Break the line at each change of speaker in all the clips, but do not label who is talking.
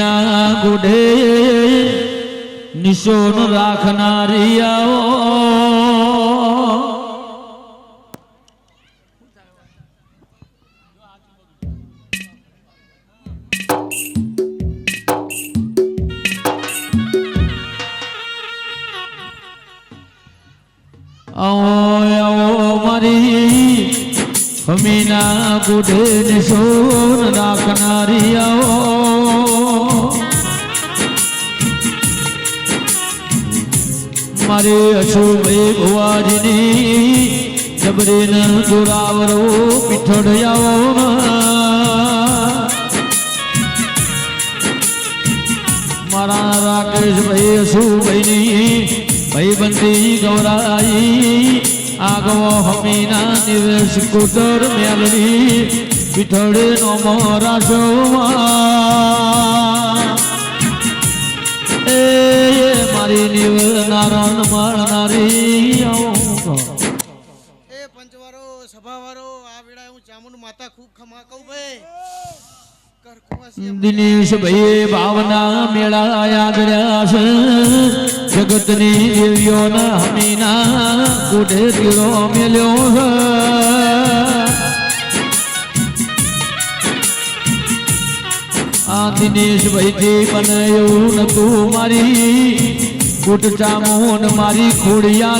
હમીના ગુઢે નિશોન રાખનારી આવો આવો મારી હમીના ગુઢે નિશોન રાખનારી આવો મારે અશુભાઈ ભુવાજીની જબરીન જોરાવરો પીઠોડિયાઓ મારા રાકેશભાઈ અશુભાઈની ભાઈબંધી ગૌરાઈ આગવો હમીના નિવેશ કુટર મેલડી પીઠોડે નો મોરાશો એ મારી નીવ નારણ માળનારી
એ પંચવારો સભાવારો આ વેળાએ હું ચામુંડ માતા ખૂબ ખમા કહું ભાઈ
દિનેશ ભાઈ ભાવના મેળા યાદ રહ્યા છે જગતની દેવીઓના હમીના ગુઢે તીરો મેલ્યો છે આ દિનેશ ભાઈ થી મને એવું નતું મારી કુટ ચામુંડ મારી ખોડિયા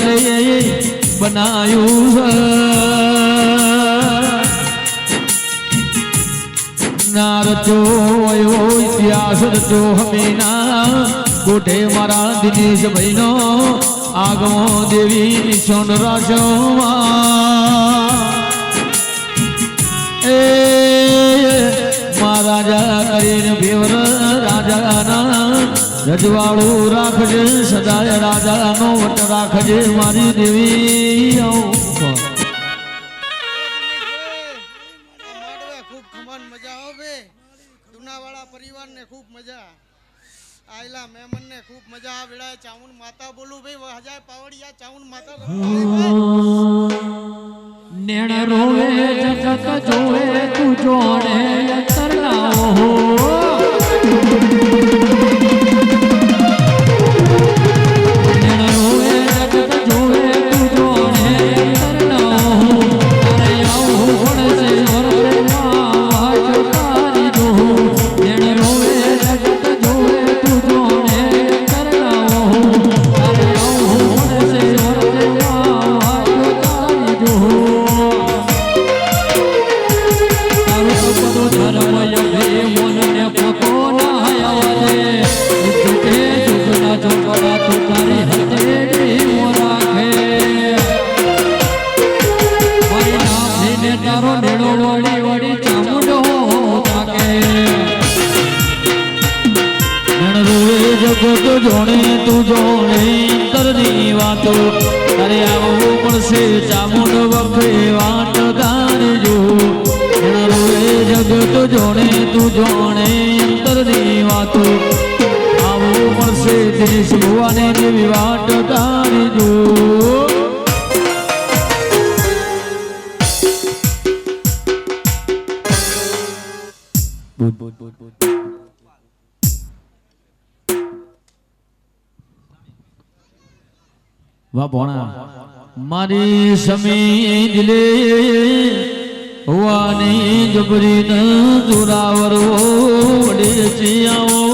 બનાયું છે રચો ઇતિહાસ રચો હમીના ગોઠે મારા દિનેશ ભાઈ નો આગમો દેવી નિશોન રાશો એ મહારાજા કરીને ભેવર રાજાના રજવાડું રાખજે સદાય રાજાનો વટ રાખજે મારી દેવી
ખૂબ મજા આયલા મહેમાન ને ખૂબ મજા આ વેળાએ ચામુંડ માતા બોલું ભાઈ હજાર પાવડિયા ચામુંડ માતા
નેણ રોવે જગત જોવે તું જોડે અંતરલાઓ નેણ રોવે જગત જોવે તું જોડે અંતરલાઓ અરે આવું પડશે ઓરે વાજ તારી જો નેણ રોવે જોણે તું જોણે અંતરની વાતો તારે આવવું પડશે ચામુંડ વખે વાટ તારી જો જગત જોણે તું જોણે અંતરની વાતો આવવું પડશે દિનેશ ભુવાને જેવી વાટ તારી જો વાહ ભોણા મારી સમી દિલે હોવાની જબરી ન જોરાવરો વડે ચિયાઓ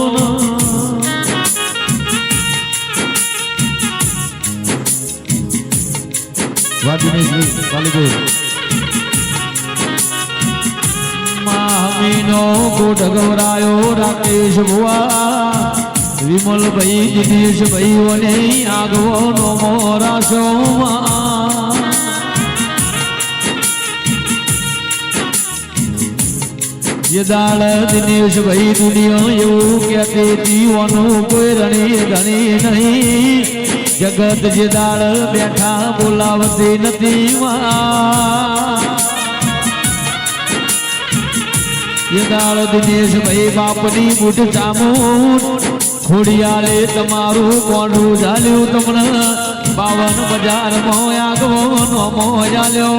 મામીનો કોટ ગવરાયો રાકેશ ભુવા વિમલ ભાઈ દિનેશ ભાઈ વને આગવો નો મોરાશો ये दाल दिनेश भाई दुनिया એવું કહેતી જીવનું કોઈ રણી ધણી નહીં જગત જે દાળ બેઠા બોલાવતી નથી ये दाल दिनेश भाई બાપની બુટ ચામુંડ ખોડિયાલે તમારું કોંડું ઝાલ્યું તમને 52 બજાર માં આગવો નો મો ઝાલ્યો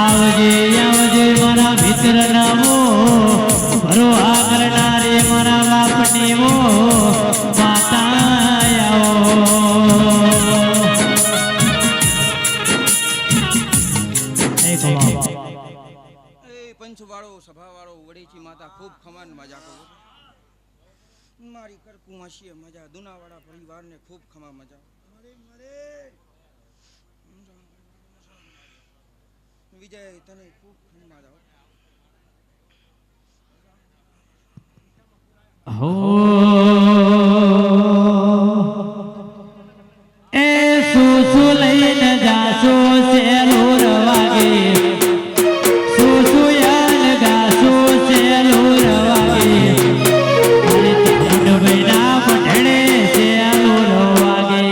આવજે આવજે મારા મિત્ર નામો ભરો આ કરનારે મારા બાપની મો માતા
પંચવાળો સભાવાળો વડેચી માતા ખૂબ ખમાન મજા કરો મારી કરકુવાશીએ મજા દુનાવાળા પરિવારને ખૂબ ખમા મજા વિજય તને ખૂબ ખમા જાઓ
હો એ સુસુ લઈને જાસો સેલો રવાગે સુસુ યાલ ગાસો સેલો રવાગે અને તીન મહિના પઠણે સેલો રવાગે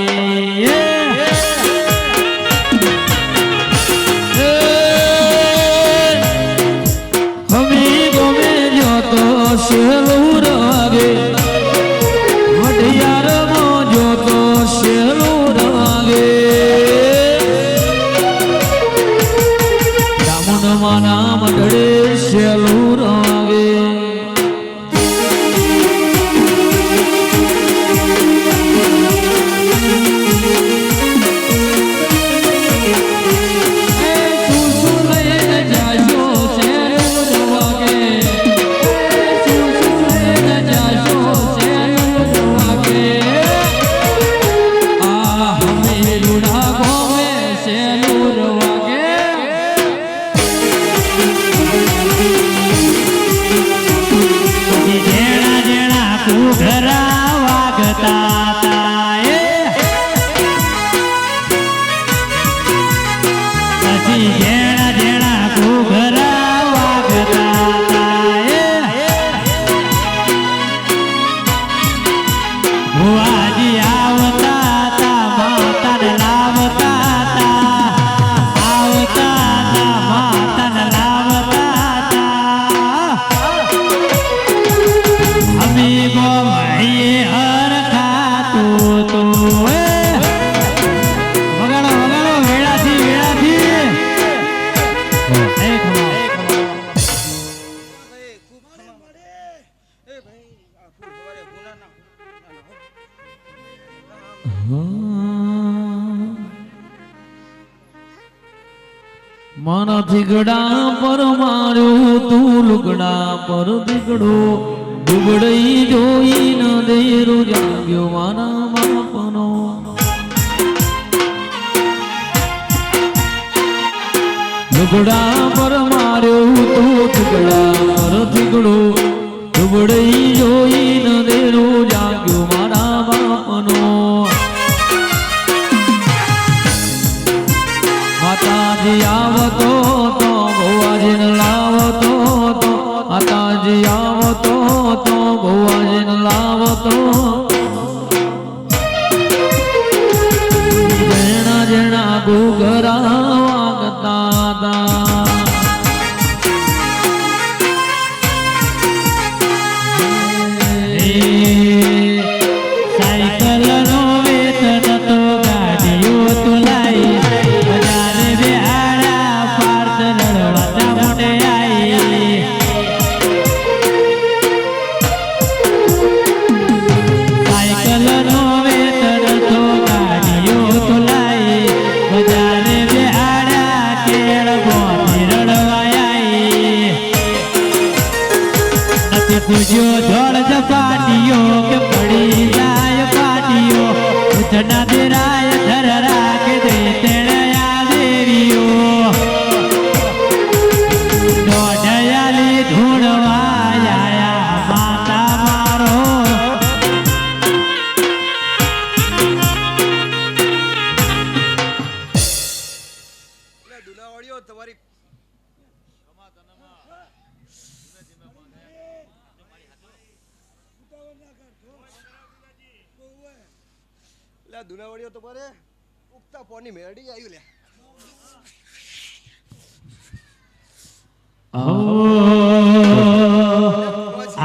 હમી ગમે જો તો સેલો રવાગે વઢિયાર મો જો તો સેલો રવાગે માના મઢડે સેલો રવાગે ઘરા વાગતા તાએ પછી જેણા જેણા ઘરા વાગતા તાએ ભુવાજી આવતા તા માતાને લાવતા તા આવતા તા માતાને લાવતા તા અમી ગો ભાઈએ હર ખાતું તો વગાડો વગાડો વેળાથી વેળાથી એ ખમા
ભાઈ ખૂબ ખમા એ ભાઈ આ ફૂલ સવારે ગુનાના
મારા થીગડા પર માર્યું તું લુગડા પર દીકડો દુબળઈ જોઈ ન દેરો જાગ્યો મારા બાપનો લુગડા પર માર્યું તું લુગડા પર દીકડો દુબળઈ જોઈ ન દેરો જાગ્યો મારા બાપનો માતાજી આવતો તો ભુવાજીને લાવતો તો માતાજી આવતો તો ભુવાજીને લાવતો જેણા જેણા ઘૂઘરા વાગતા હતા સાયકલ નો વેતન તો ગાડીઓ તુલાઈ બજારે બેહાડા પાર્થ રડવાતા મોટે આઈ સાયકલ નો વેતન તો ગાડીઓ તુલાઈ બજારે બેહાડા કેળ મોતી રડવાઈ નથી પૂછ્યો જોડ જપાટીઓ કે પડી જાય પાટીઓ ઉઠના દેરાય ધર રાખ દે તેણયા દેવીઓ દોઢયાલી ધૂણવાયા માતા મારો
દુલાવાડીઓ તમારી દુલાવાડીઓ તમારે ઉગતા પોની મેરડી આવ્યું લે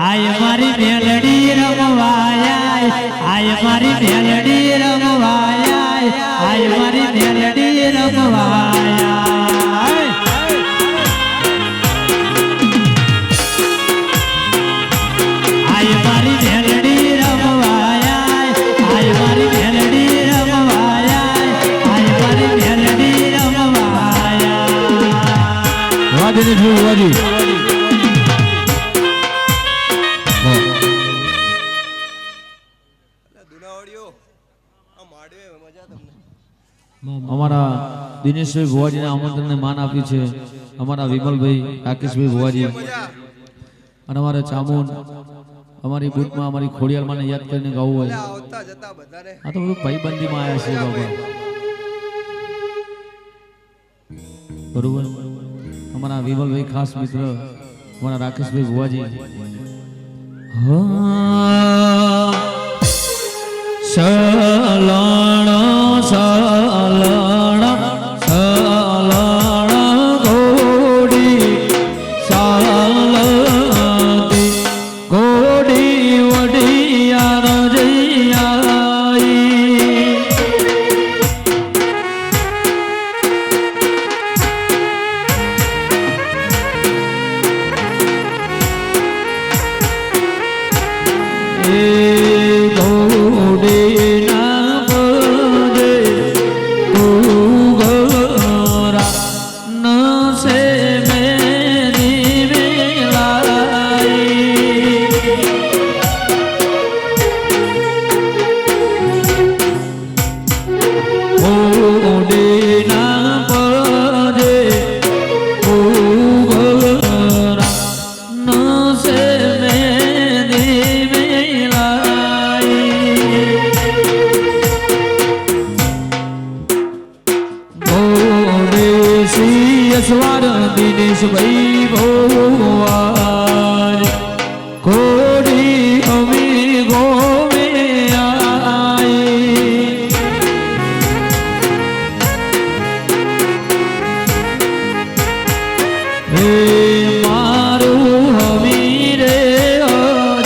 આય મારી મેલડી રમવાયા આય મારી મેલડી રમવાયા આય મારી મેલડી રમવાયા વાહ દિનેશભાઈ ભુવાજી
દુનાવાડીઓ આ માડવે મજા તમને
અમારા દિનેશભાઈ ભુવાજીને આમંત્રણને માન આપ્યું છે અમારા વિમલભાઈ રાકેશભાઈ ભુવાજી અને અમારા ચામુંડ અમારી બુટમાં અમારી ખોડિયારમાંને યાદ કરીને ગાવું હોય
આવતા જતા બધાને
આ તો બધું ભાઈબંધીમાં આવ્યા છે બાબા બરોબર અમારા વિમલભાઈ ખાસ મિત્ર અમારા રાકેશભાઈ ભુવાજી સલણ સલણ સલણ ઘોડી સાલતી ઘોડી વડિયાર જઈ યશવાર દિનેશભાઈ ભુવાજી કોડી અમી ગોવે આઈ હે મારું હમી રે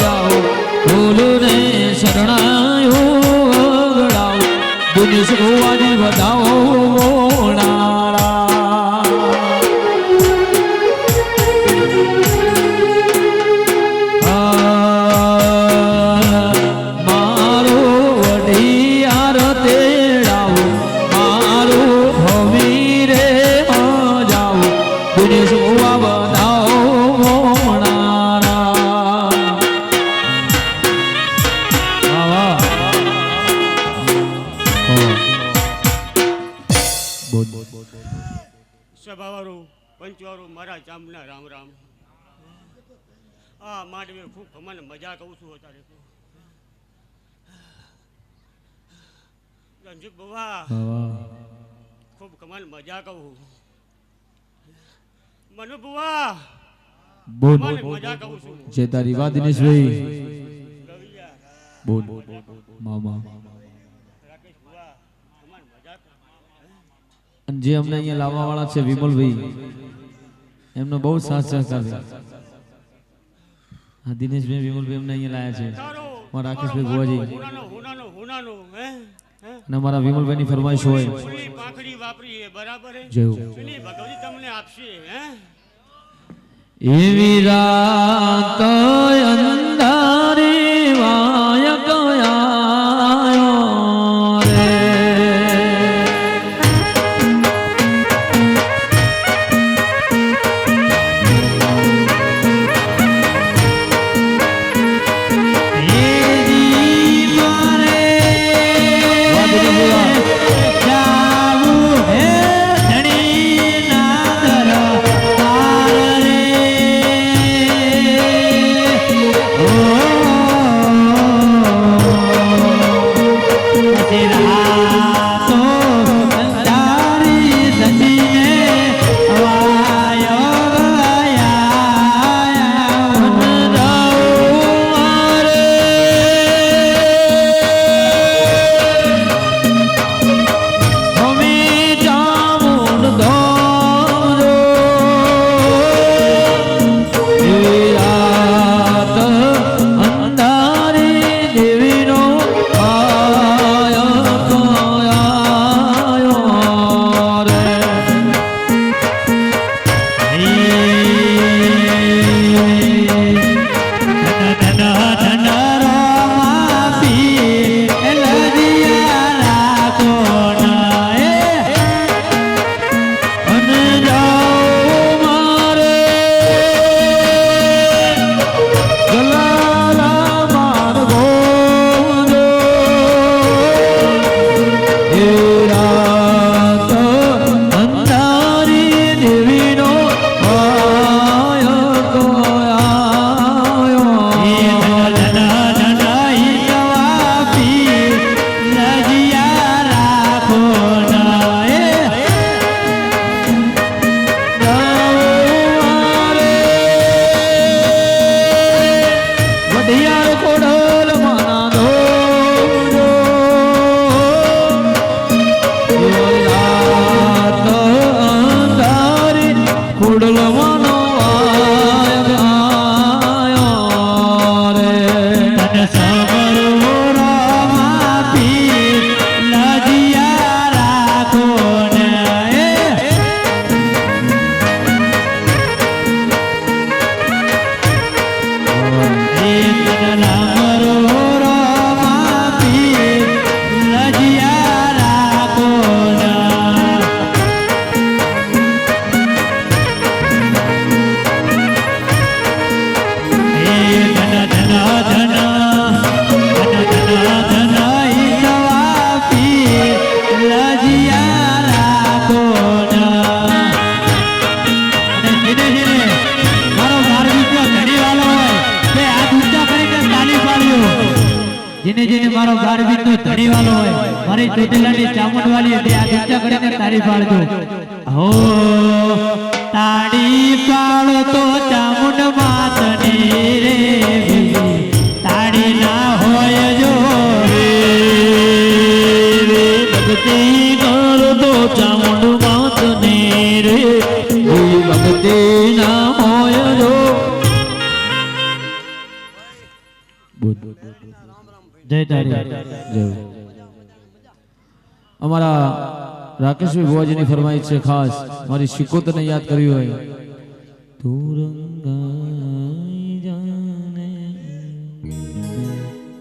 જાઓ બોલો રે શરણાયો ગળાઓ દિનેશ ભુવાજી વધાવો
સભાવાળું પંચવાળું મારા જામના રામ રામ આ માંડવે ખૂબ મને મજા કહું છું અત્યારે રંજીત બવા ખૂબ કમાલ મજા કહું મનુ બુવા
બોલ
મજા કહું છું
જે તારી વાત દિનેશભાઈ બોલ મામા
રાકેશ બુવા કમાલ મજા
અને જે અમને અહીંયા લાવવા વાળા છે વિમલભાઈ એમનો બહુ સાથ સહકાર છે હા દિનેશભાઈ વિમલભાઈ અમને અહીંયા લાયા છે મારા રાકેશભાઈ ભુવાજી અને અમારા વિમલભાઈની ફરમાઈશ હોય
પાંખડી વાપરી બરાબર
જેવું
ભગવતી તમને આપશે હે
એવી રાત અંધારી વાય ગયો રે જેને મારો 12 નો ધણીવાલો હોય મારી ચોટીલાની ચામુંડવાલી તે આ ગીતા કરીને તાળી પાડજો હો તાળી પાડો તો ચામુંડ માતની રે તાળી ના હોય જો રે ભક્તિ કરો તો ચામુંડ માતની રે ભક્તિ ના હોય જો જય તારી અમારા રાકેશભાઈ ભુવાજીની ફરમાઈશ છે ખાસ મારી શિકોતરને યાદ કરવી હોય તું રંગાઈ જાને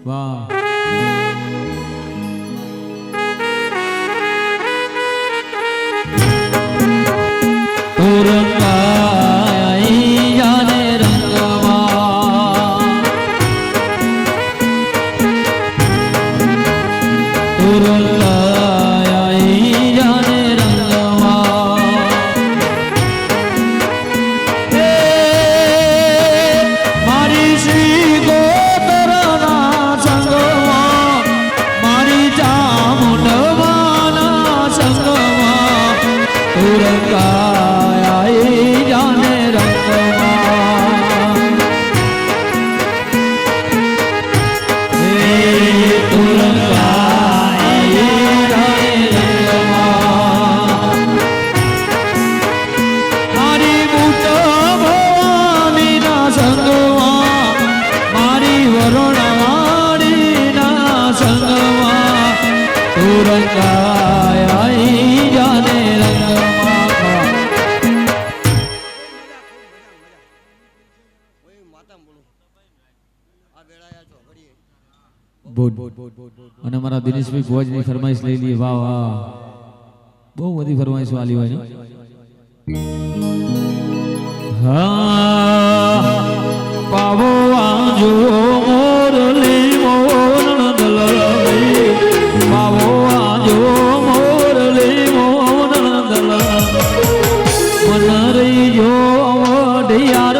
વાહ તું રંગાઈ જાને રંગવા તું રંગાઈ જાને રંગવા હે મારી શ્રી ગોતરના સંગમાં મારી ચામુંડવાના સંગમાં તું રંગાઈ જાને રંગવા હે તું રંગાઈ જાને રંગવા મારી બુટ ભવાનીના સંગમાં મારી વરુણવાડીના સંગમાં તું રંગાઈ જાને રંગમાં
ઓય માતા બોલો આ બેડાયા છો ઘડીએ
અને મારા દિનેશભાઈ ભોજની ફરમાઈશ લઈ લઈએ વાહ વાહ બહુ બધી ફરમાઈશો આલી હોય ને હા પાવો આજો મોરલી મોરન દલવી પાવો આજો મોરલી મોરન દલ મન રહી જો વડિયાર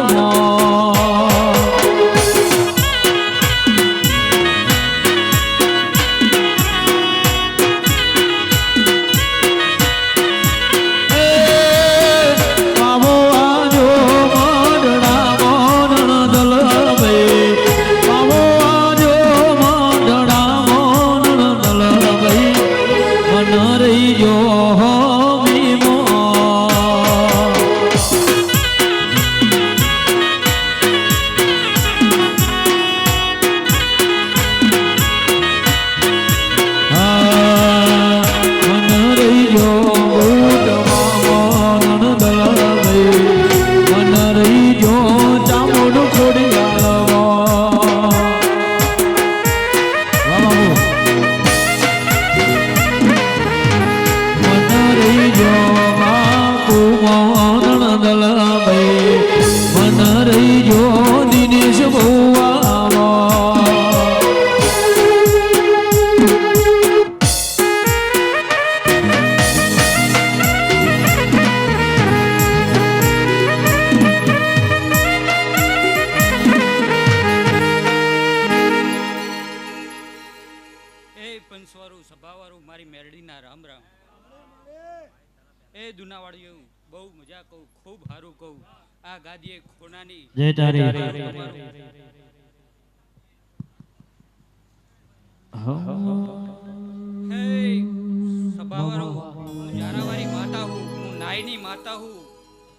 પંચવાળું સભાવાળું મારી મેરડીના રામ રામ એ દુનાવાળીઓ બહુ મજા કહું ખૂબ સારું કહું આ ગાદીએ ખોનાની
જય તારી
હે સભાવાળો હું જારાવાળી માતા હું હું નાઈની માતા હું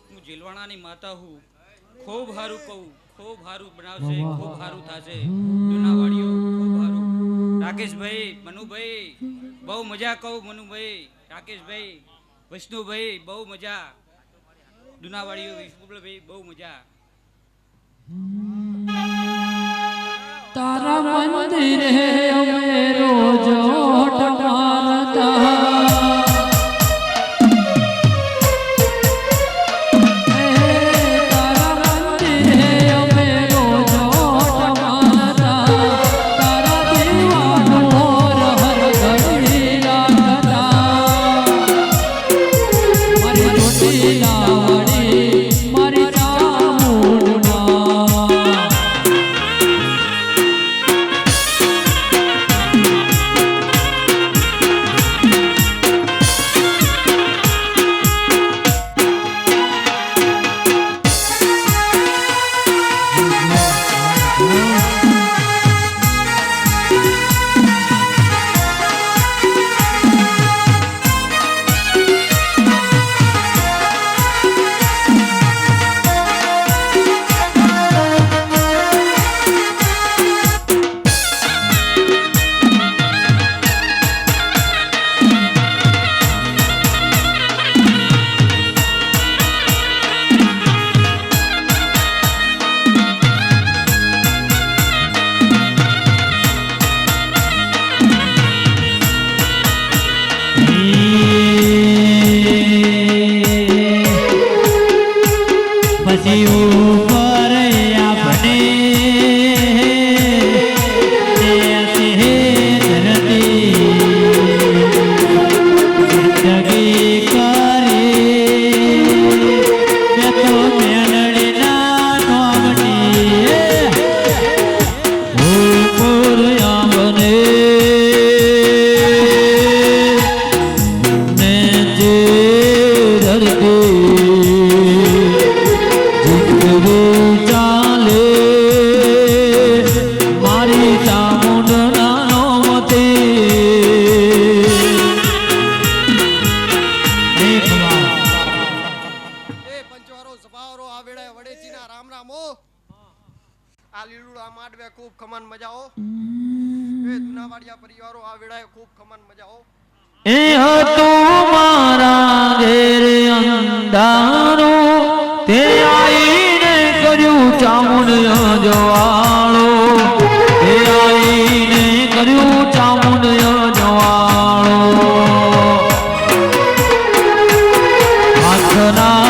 હું જીલવાણાની માતા હું ખૂબ સારું કહું ખૂબ સારું બનાવશે ખૂબ સારું થશે દુનાવાળીઓ ખૂબ સારું રાકેશભાઈ મનુભાઈ બહુ મજા કહું મનુભાઈ રાકેશભાઈ વિષ્ણુભાઈ બહુ મજા દુનાવાળીઓ વિષ્ણુભાઈ બહુ મજા
તારા મંદિરે અમે રોજ ટમારતા પછી ઉપર આપણે
આ લીલું આ માંડવે ખૂબ ખમન મજાઓ એ દુનાવાડિયા પરિવારો આ વેળાએ ખૂબ ખમન મજાઓ
એ હતું મારા ઘેર અંધારો તે આઈને કર્યું ચામુંડ જવાળો તે આઈને કર્યું ચામુંડ જવાળો હાથ ના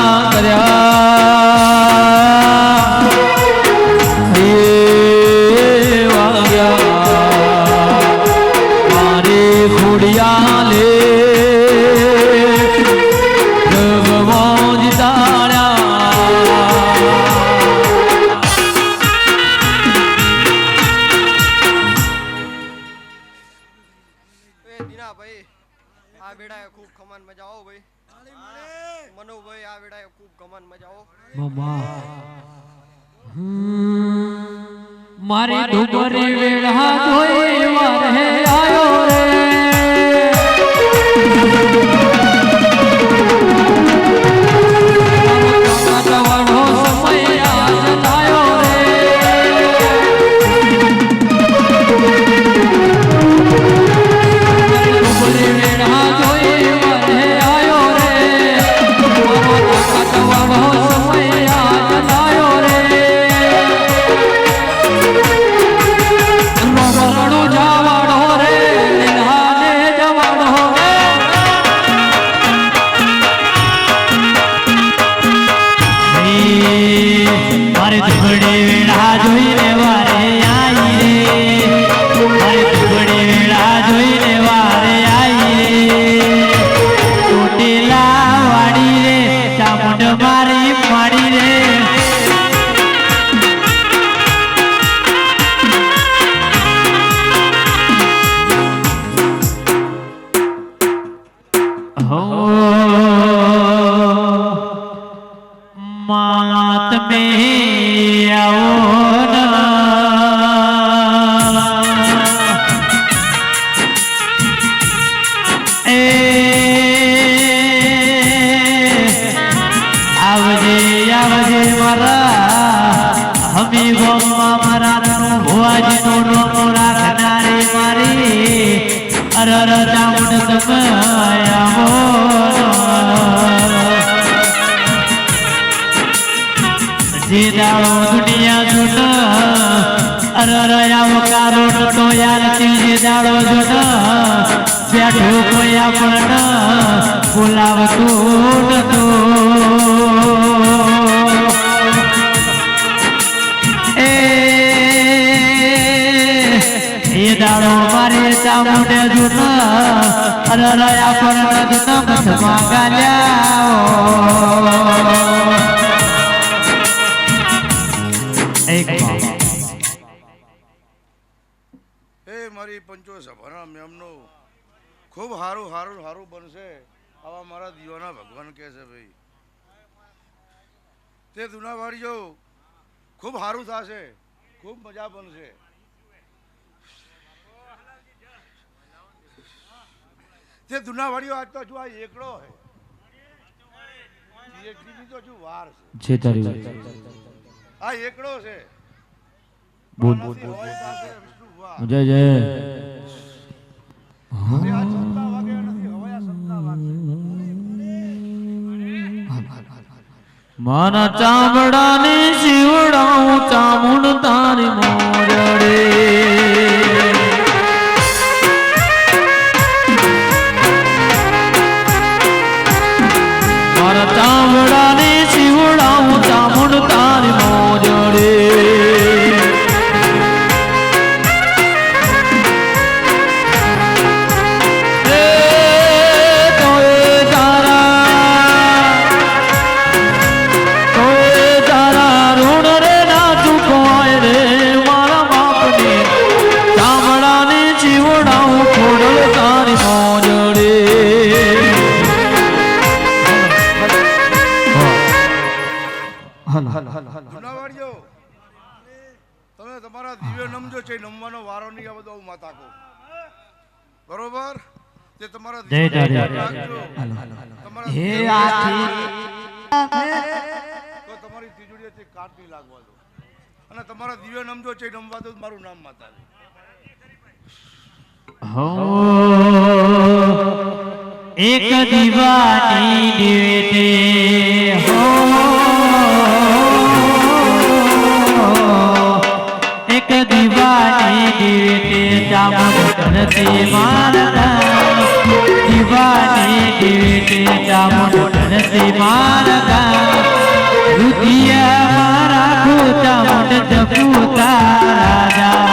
આ વેળાએ ખૂબ ખમન મજાઓ ભાઈ મનોભાઈ આ વેળાએ ખૂબ ખમન મજાઓ
મારી ડુંગરી વેળા જોઈ વારે આયો રે જવાનો સમય આજ આવ્યો રે ડુંગરી વેળા જોઈ વારે આયો રે જવાનો સમય આજ આવ્યો રે જવાડો રે લીલાને જવાડો રે મારે દુબળી વેળા જોઈને વારે આઈ રે મારે દુબળી વેળા જોઈને વારે આઈ રે ચોટીલા વાડી રે ચામુંડ મારી માડી રે मात में आओ आवजे आवजे मारा हमी गोमा मारा भुआजी नो रोनो राखनारे मारी अरर चामुंड तमाया जीदाड़ो दुनिया जुना अररया वकारो तो यार जीदाड़ो जुना बैठो कोया पड़ना बुलाव तो ये दाड़ो मारे चामुंडे जुना अररया पड़ना जुना मत मांगा जाओ
મારી પંચો સભાના મેમનો ખૂબ સારું સારું સારું બનશે આવા મારા દીવાના ભગવાન કહે છે ભાઈ તે દુનાવાડીઓ ખૂબ સારું થશે ખૂબ મજા બનશે તે દુનાવાડીઓ આજ તો હજુ આ એકડો છે એકડી તો હજુ વાર છે આ એકડો છે
બોલ જય જય મારા ચામડાની શિવડાઉં ચામુંડ તારી મોરડે મારા ચામડાની શિવડાઉં ચામુંડ
જુનાવાડીઓ તમે તમારા દિવ્ય નમજો છે, નમવાનો વારો નહીં આવે તો હું માતા કહું, બરોબર? તે તમારા
જય
દિવ્ય
તારી.
નમજો રાખજો. તમારા
હે
દિવ્ય
આથી
તો તમારી તિજોરીથી કાટ નહીં લાગવા દો, અને તમારા દિવ્ય નમજો છે નમવા દો, મારું નામ માતા છે.
હો એક દીવાની દેતે હો એક દીવાની દેતે ચામુંડ ધરતી મારતા દીવાની દેતે ચામુંડ ધરતી મારતા રુધિયા મારા ખોટા મુંડ જપુતા રાજા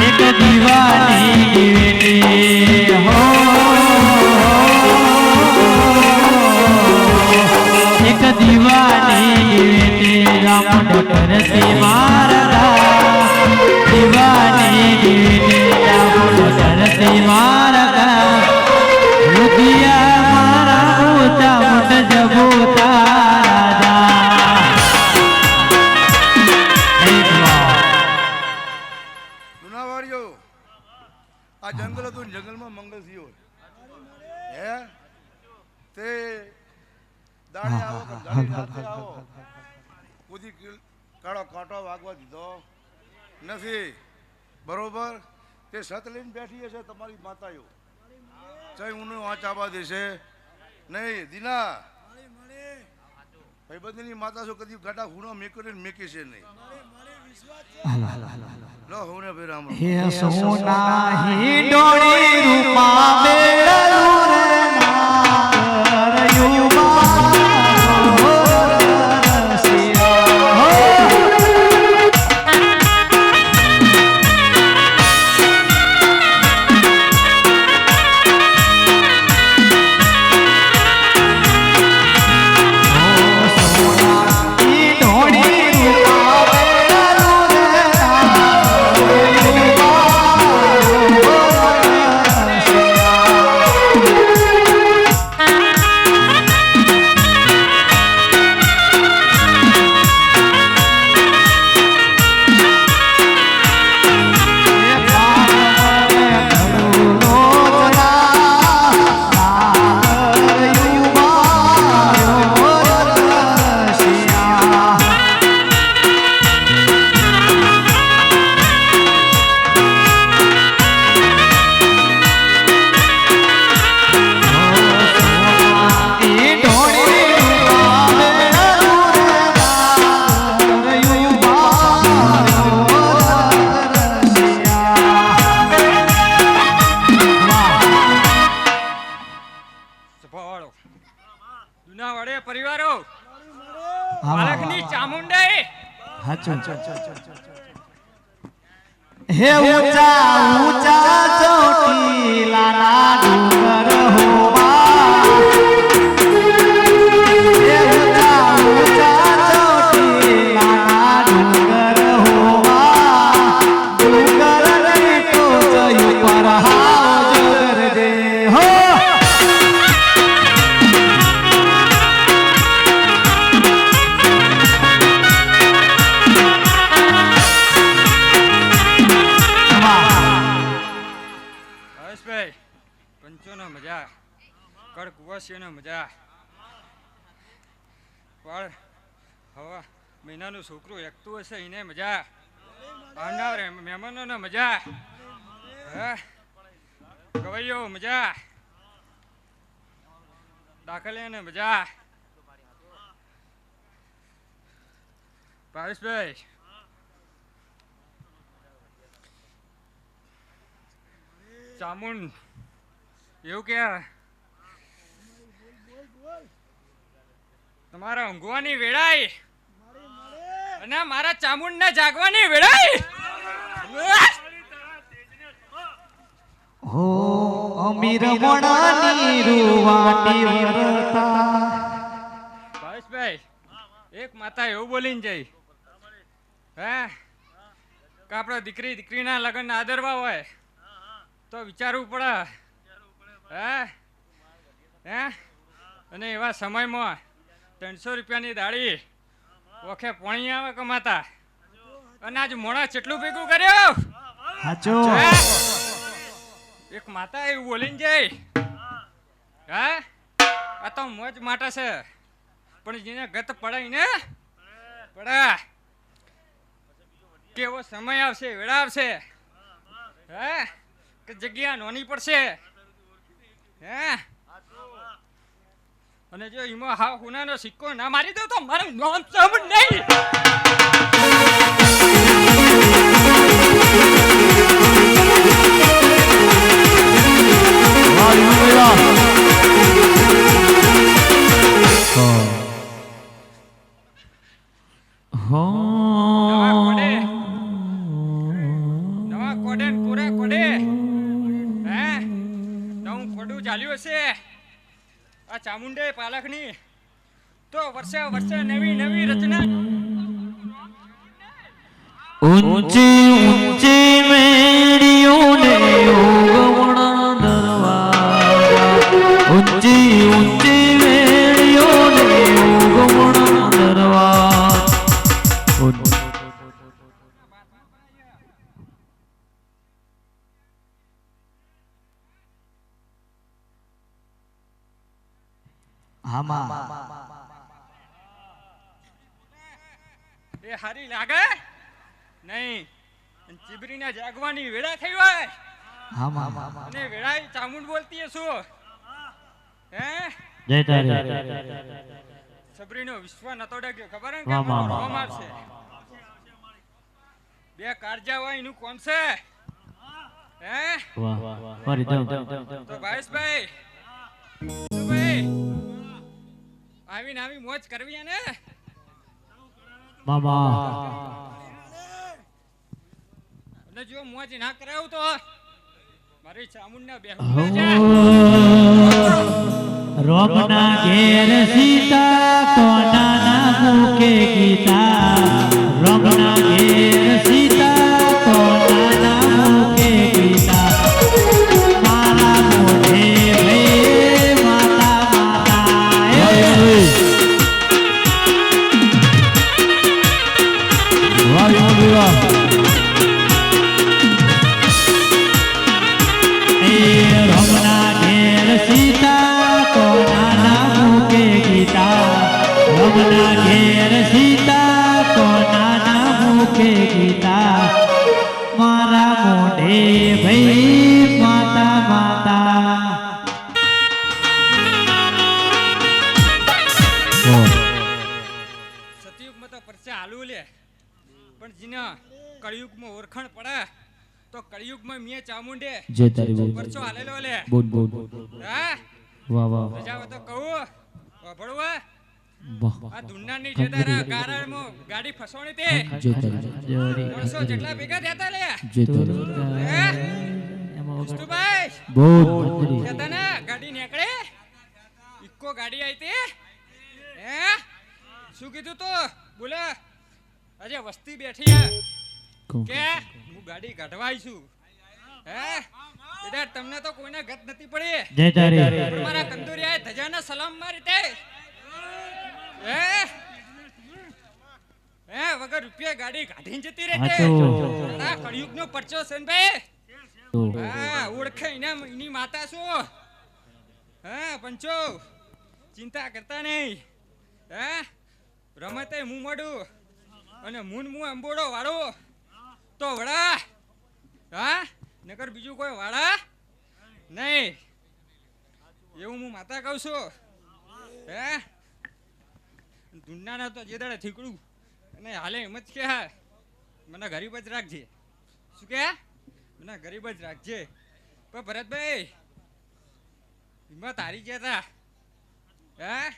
એક દીવાની ધરતી મારતા દીવાની ધરતી મારતા રુધિયા મારા ઊંચા મુંડ જબોતા રાજા.
જુનાવાડીઓ આ જંગલ હતું ને જંગલમાં મંગલ થયો હે તે દાડે આવો કે ઘણી રાતે આવો કુદી કાળો કાંટો વાગવા દીધો નથી, બરોબર? તે સત લઈને બેઠી હશે તમારી માતાઓ, ચાહે ઊનું વાંચાવા દેશે નહીં. દીના ભાઈબંધની માતા છો કદી ગાટા ખૂણો મેકીને મેકી છે નહીં. લો હું ને ભાઈ રામ
હે સોના હિંડોળી રૂપા બેડલું રે નાગરયું મારો રસિયા.
જુનાવાડે પરિવારો પાલખની ચામુંડાઈ
હાચું. હે ઊંચા ઊંચા ચોટીલાના ડુંગર હોવા હે ઊંચા ઊંચા ચોટીલાના ડુંગર હોવા ડુંગર નહીં તો જયું પર હાવ જગરજે હો.
હરેશભાઈ પંચોનો મજા, કડ કુવાસીઓનો મજા, પણ હવા મહિનાનું છોકરું એકતું હશે એને મજા, આવનાર મહેમાનોને મજા, હે ગવૈયો મજા, દાખલિયાને મજા. પારેશભાઈ ચામુંડ એવું કે તમારા ઊંઘવાની વેળાઈ અને મારા ચામુંડ ને જાગવાની વેળાઈ.
હો અમીર મણાની રૂવાટી વરતા.
ભાવેશભાઈ એક માતા એવું બોલીને જઈ, હે કે આપણે દીકરીના લગ્ન આદરવા હોય તો વિચારવું પડે. હે અને એવા સમયમાં 300 રૂપિયાની દાડી ઓખે પોણી આવે કમાતા અને આજ મોણા કેટલું ભેગું કર્યો. એક માતા એવું બોલીને જાય, આ તો મોજ માટે છે, પણ જેને ગત પડાય ને પડા કેવો સમય આવશે, વેળા આવશે, કે જગ્યા નોની પડશે. અને જો એમાં હા હુનાનો સિક્કો ના મારી દો તો મારું નામ સાંભળ નહીં. નવા કોડે ને પૂરા કોડે નવું કોડું ચાલ્યું હશે આ ચામુંડે પાલકની તો વર્ષે વર્ષે નવી નવી રચના.
ઊંચી ઊંચી મેડીઓને ઓગવણા દરવાજા, ઊંચી ઊંચી મેડીઓને ઓગવણા દરવાજા.
એ હારી લાગે નહીં. ચીબરીના જાગવાની વેળા થઈ હોય અને વેળા ચામુંડ બોલતી શું સબરીનો વિશ્વ નતો ડગ્યો ખબર હે કે મારશે. બે કારજા હોય એનું કોણ છે તો ભાઈ આવીને આવી મોજ કરવી ને અને જો મોજ ના કરાવું તો મારી ચામુંડના બેહુ
રોમના ઘેર સીતા કોના ના મુખે ગીતા, રોમના ઘેર સીતા કોના ના મુખે ગીતા, મારા મોઢે ભઈ માતા રોમના ઘેર સીતા કોના ના મુખે ગીતા, રોમના ઘેર સીતા કોના ના મુખે ગીતા, મારા મોઢે ભઈ માતા માતા.
સતયુગમાં તો પરચા હાલુ લે પણ જીના કળિયુગમાં ઓળખાણ પડે તો કળિયુગમાં મીએ ચામુંડે
જે તારી
પરચો હાલેલો લે.
બોલ બોલ
હા
વાહ વાહ
રજાવ તો કહું ભળવા
વાહ
આ દુનિયાની જે તારા ગારામાં ગાડી ફસવાની તે
જે તારી
માણસો જેટલા ભેગા થયા લે
જે તારી
વિષ્ણુભાઈ
બોલ મંત્રી
કહેતા ને ગાડી નીકળે ઇક્કો ગાડી આવી તે શું કીધું તો બોલે આજે વસ્તી બેઠી કે હું ગાડી કાઢવા આવી છું. તમને તો કોઈને ગત નથી પડી.
જય તારી
મારા કંદુરિયાએ ધજાને સલામ મારી તે વગર રૂપિયા ગાડી કાઢીને જતી રહેતે. આ કળિયુગનો પરચો છે ને ભાઈ. ઓળખે એની માતા શું પંચો ચિંતા કરતા નહીં. રમતે મું મોડું અને મુન અંબોડો વાળો તો વડા નકર બીજું કોઈ વાળા નહીં એવું હું માતા કહું છું. દુનિયાના તો જે દાડે થીકડું અને હાલે એમ જ કે મને ગરીબ જ રાખજે. શું કે મને ગરીબ જ રાખજે. પણ ભરતભાઈ હિંમત હારી ગયા હતા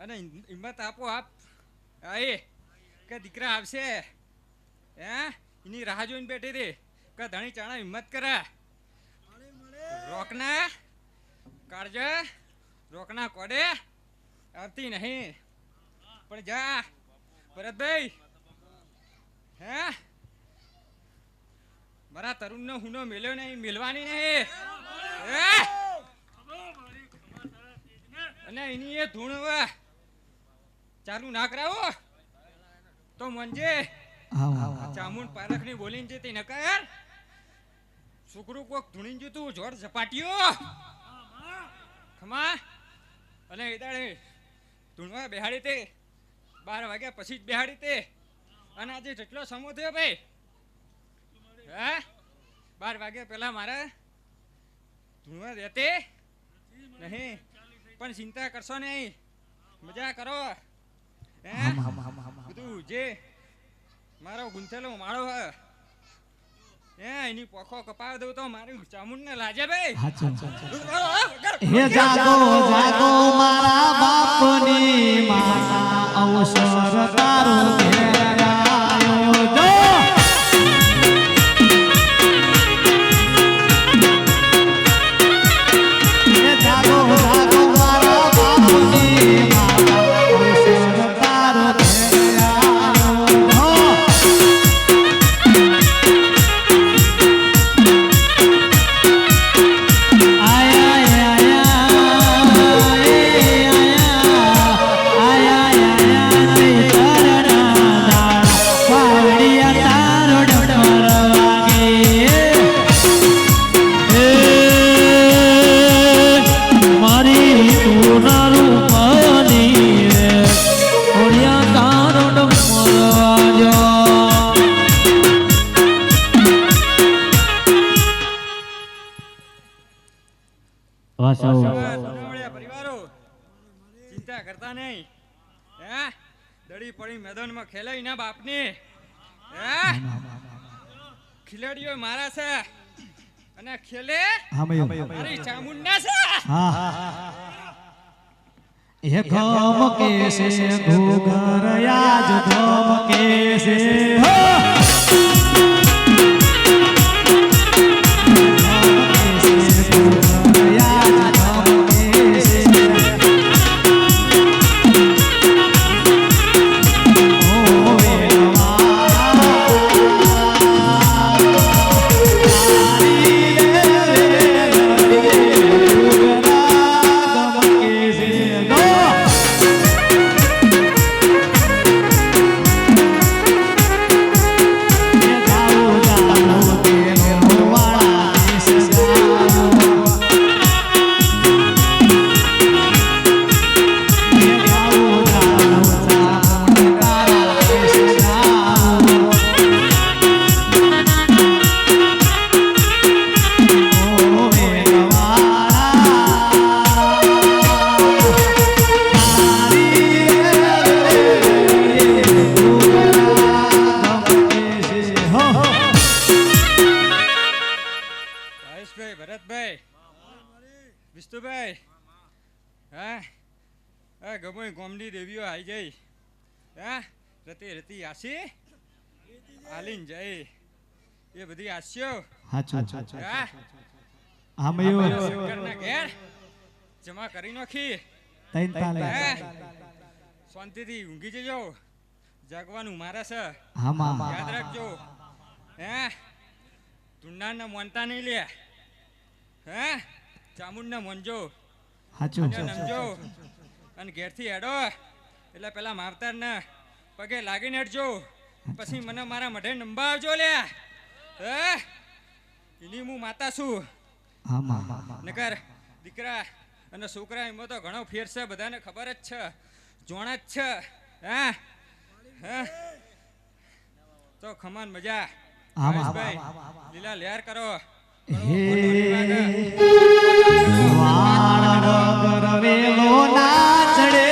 અને હિંમત આપો આપ એ કે દીકરા આવશે એની રાહ જોઈને બેઠી હતી કે ધણી ચાણા હિંમત કરે રોકના કાળજે રોકના કોડે આવતી નહીં પણ જા ભરતભાઈ મારા તરુણનો હુનો મેલ્યો નહીં, મેલવાની નહીં. અને એની એ ધૂણ હવે ચાલુ ના કરાવો તો મંજે ચામુંડ પારખની બોલીને જતી નકર છોકરું કોક ધૂણીને જતું જોર ઝપાટ્યો ખમા. અને એ દાડે ધૂણવા બેહાડી તે 12 વાગ્યા પછી જ બેહાડી તે. અને આજે જેટલો સમો થયો ભાઈ, હા 12 વાગ્યા પહેલા મારે ધૂણવા રહેતે નહીં. પણ ચિંતા કરશો નહીં, મજા કરો. બધું જે મારો ગુંથેલો માળો હે એની પોખો કપાવ દઉં તો મારી ચામુંડ ને લાજે ભાઈ.
હે જાગો જાગો મારા બાપની માતા, અવસર તારો ઘેર આવ્યો જો. હે જાગો જાગો મારા બાપની માતા, અવસર તારો ઘેર આવ્યો.
પરિવારો ચિંતા કરતા નહીં. હે દડી પડી મેદાનમાં ખેલાય ના બાપને. હે ખિલાડીઓ મારા છે અને ખેલે મારી ચામુંડા છે.
હે ગમ કે છે ઘોઘર યાજ ગમ કે છે હો.
વિષ્ણુભાઈ હા ગમો ગોમડી દેવીઓ આવી જઈ. હા રતી રતી આસી આલીન જાય એ બધી આસ્યો ઘેર જમા કરી નાખી. શાંતિથી ઊંઘી જજો, જાગવાનું મારે છે યાદ રાખજો. હે તુંડાના મોનતા નહીં લે. હે ચામુંડના મોનજો નમજો અને ઘેરથી હેડો એટલે પેલા માવતરને પગે લાગીને હેડજો. પછી મને મારા મઢે નંબા આવજો લે. હે એની હું માતા છું. નકર દીકરા અને છોકરા એમાં તો ઘણો ફેર છે, બધાને ખબર જ છે, જોણ જ છે. હા હા તો ખમાન મજા ભાઈ લીલા લહેર કરો.
વાળ વગર વેલો ના ચડે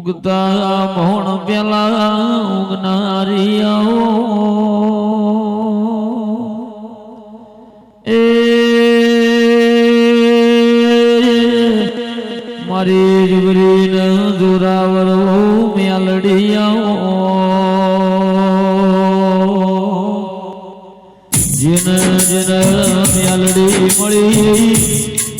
ઉગતા મોણ પેલા ઉગનારી આવો એ મારી જુગરીને જોરાવર મેલડી આવો જીન જીન મેલડી મળી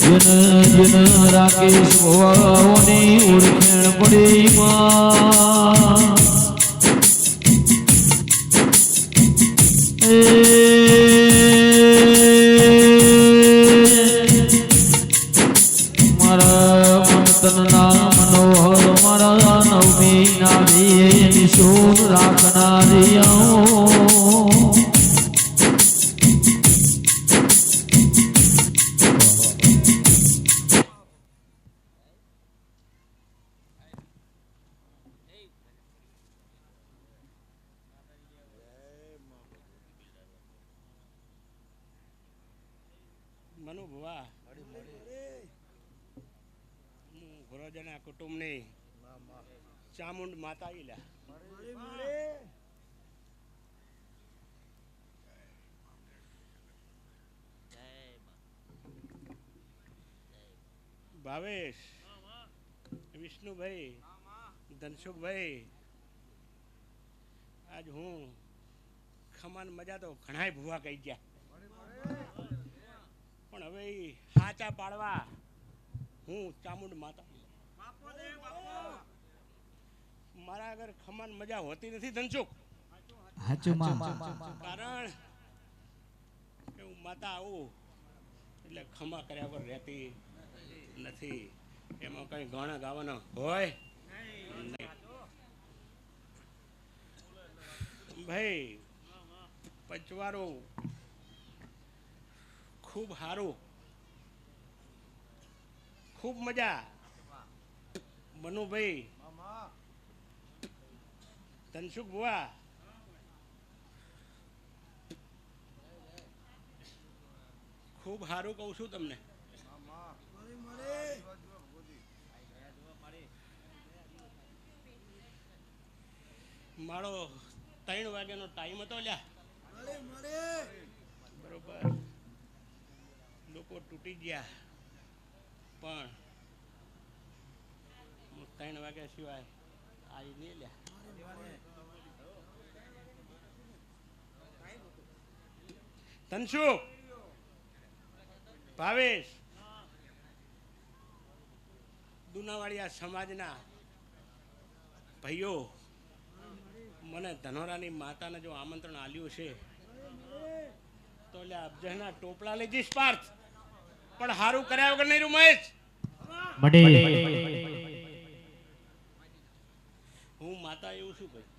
જીન જીન રાકેશ ભવાઓની ઓળખેણ પડી માં મારા મંતનના મનોહર મારા નવમી નારી નિશોર રાખનારી આવો
મનુ ભુવા ગુરુજના કુટુંબની ચામુંડ માતા ઈલા ભાવેશ વિષ્ણુભાઈ ધનસુખભાઈ આજ હું ખમાન મજા તો ઘણાય ભુવા કહી ગયા પણ હવે હાચા પાડવા હું ચામુંડ માતા મારા આગળ ખમાન મજા હોતી નથી ધનસુખ કારણ કે હું માતા આવું એટલે ખમા કર્યા વગર રહેતી નથી એમાં કઈ ગાણા ગાવાના હોય ભાઈ પચવારો ખૂબ સારું ખૂબ મજા મનુભાઈ ધનસુખ ભુવા ખૂબ સારું કહું છું તમને મારો 3 વાગ્યાનો ટાઈમ હતો લ્યા બરોબર લોકો તૂટી ગયા પણ હું 3 વાગ્યા સિવાય આવી નહીં લ્યા ધનસુખ ભાવેશ દુનાવાડિયા સમાજના ભાઈઓ મને ધનોરાની માતાને જો આમંત્રણ આલ્યું છે તો એટલે અબજહના ટોપલા લઈ જઈશ પાર્થ પણ હારું કર્યા વગર નહીં રૂમેશ હું માતા એવું છું ભાઈ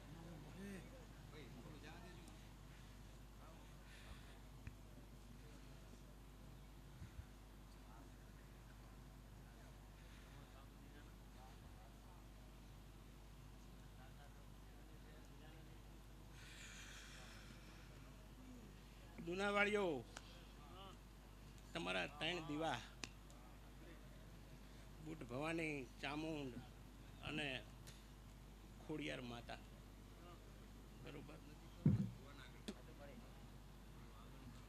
દુનાવાળીઓ તમારા 3 દીવા બુટ ભવાની ચામુંડ અને ખોડિયાર માતા બરોબર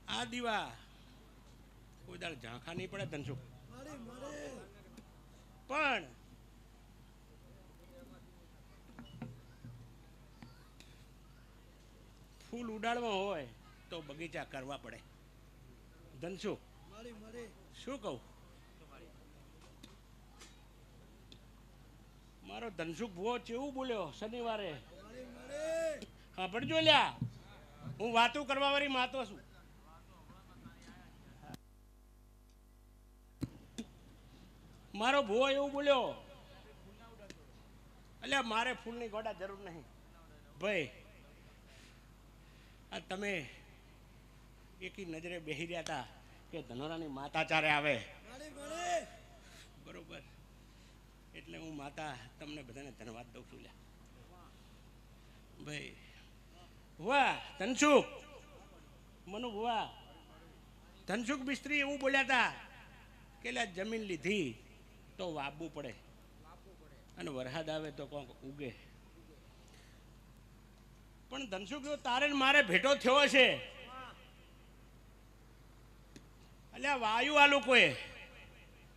આ દીવા કોઈ દાળ ઝાંખા નહીં પડે ધનસુખ પણ ફૂલ ઉડાડવા હોય તો બગીચા કરવા પડે ધનસુખ શું કહું મારો ધનસુખ ભુવો કેવું બોલ્યો શનિવારે હા પડજો લ્યા હું વાતો કરવા વાળી માતો છું મારો ભુવો એવું બોલ્યો એટલે મારે ફૂલની ગોડા જરૂર નહીં ભાઈ આ તમે એકી નજરે બેસી રહ્યા હતા કે ધનોરાની માતા ચારે આવે બરોબર એટલે હું માતા તમને બધાને ધન્યવાદ દઉં છું લ્યા ભાઈ ભુવા ધનસુખ મનુ ભુવા ધનસુખ મિસ્ત્રી એવું બોલ્યા હતા કે લ્યા જમીન લીધી તો વાવવું પડે અને વરસાદ આવે તો કોક ઉગે. પણ ધનસુખ તારે ને મારે ભેટો થયો છે. એટલે આ વાયુ આ લોકોએ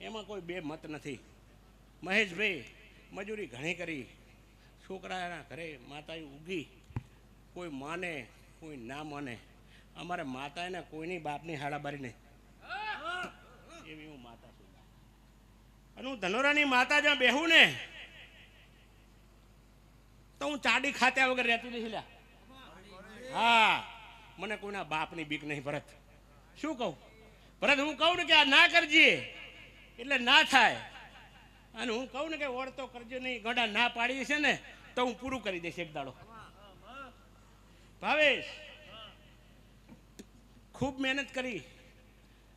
એમાં કોઈ બે મત નથી. મહેશભાઈ મજૂરી ઘણી કરી, છોકરાના ઘરે માતાએ ઉગી, કોઈ માને કોઈ ના માને. અમારે માતાને કોઈની બાપની હાડાબારી નહીં, એવી હું માતા છું. અને હું ધનોરાની માતા જ્યાં બેહું ને તો હું ચાડી ખાત્યા વગર રહેતું નથી લ્યા. હા, મને કોઈના બાપની બીક નહીં. ભરત શું કહું? ભરત હું કહું ને કે આ ના કરજે એટલે ના થાય, અને હું કહું ને કે ઓળતો કરજો નહીં, ગડા ના પાડી છે ને તો હું પૂરું કરી દઈશ એક દાડો. ભાવેશ ખૂબ મહેનત કરી,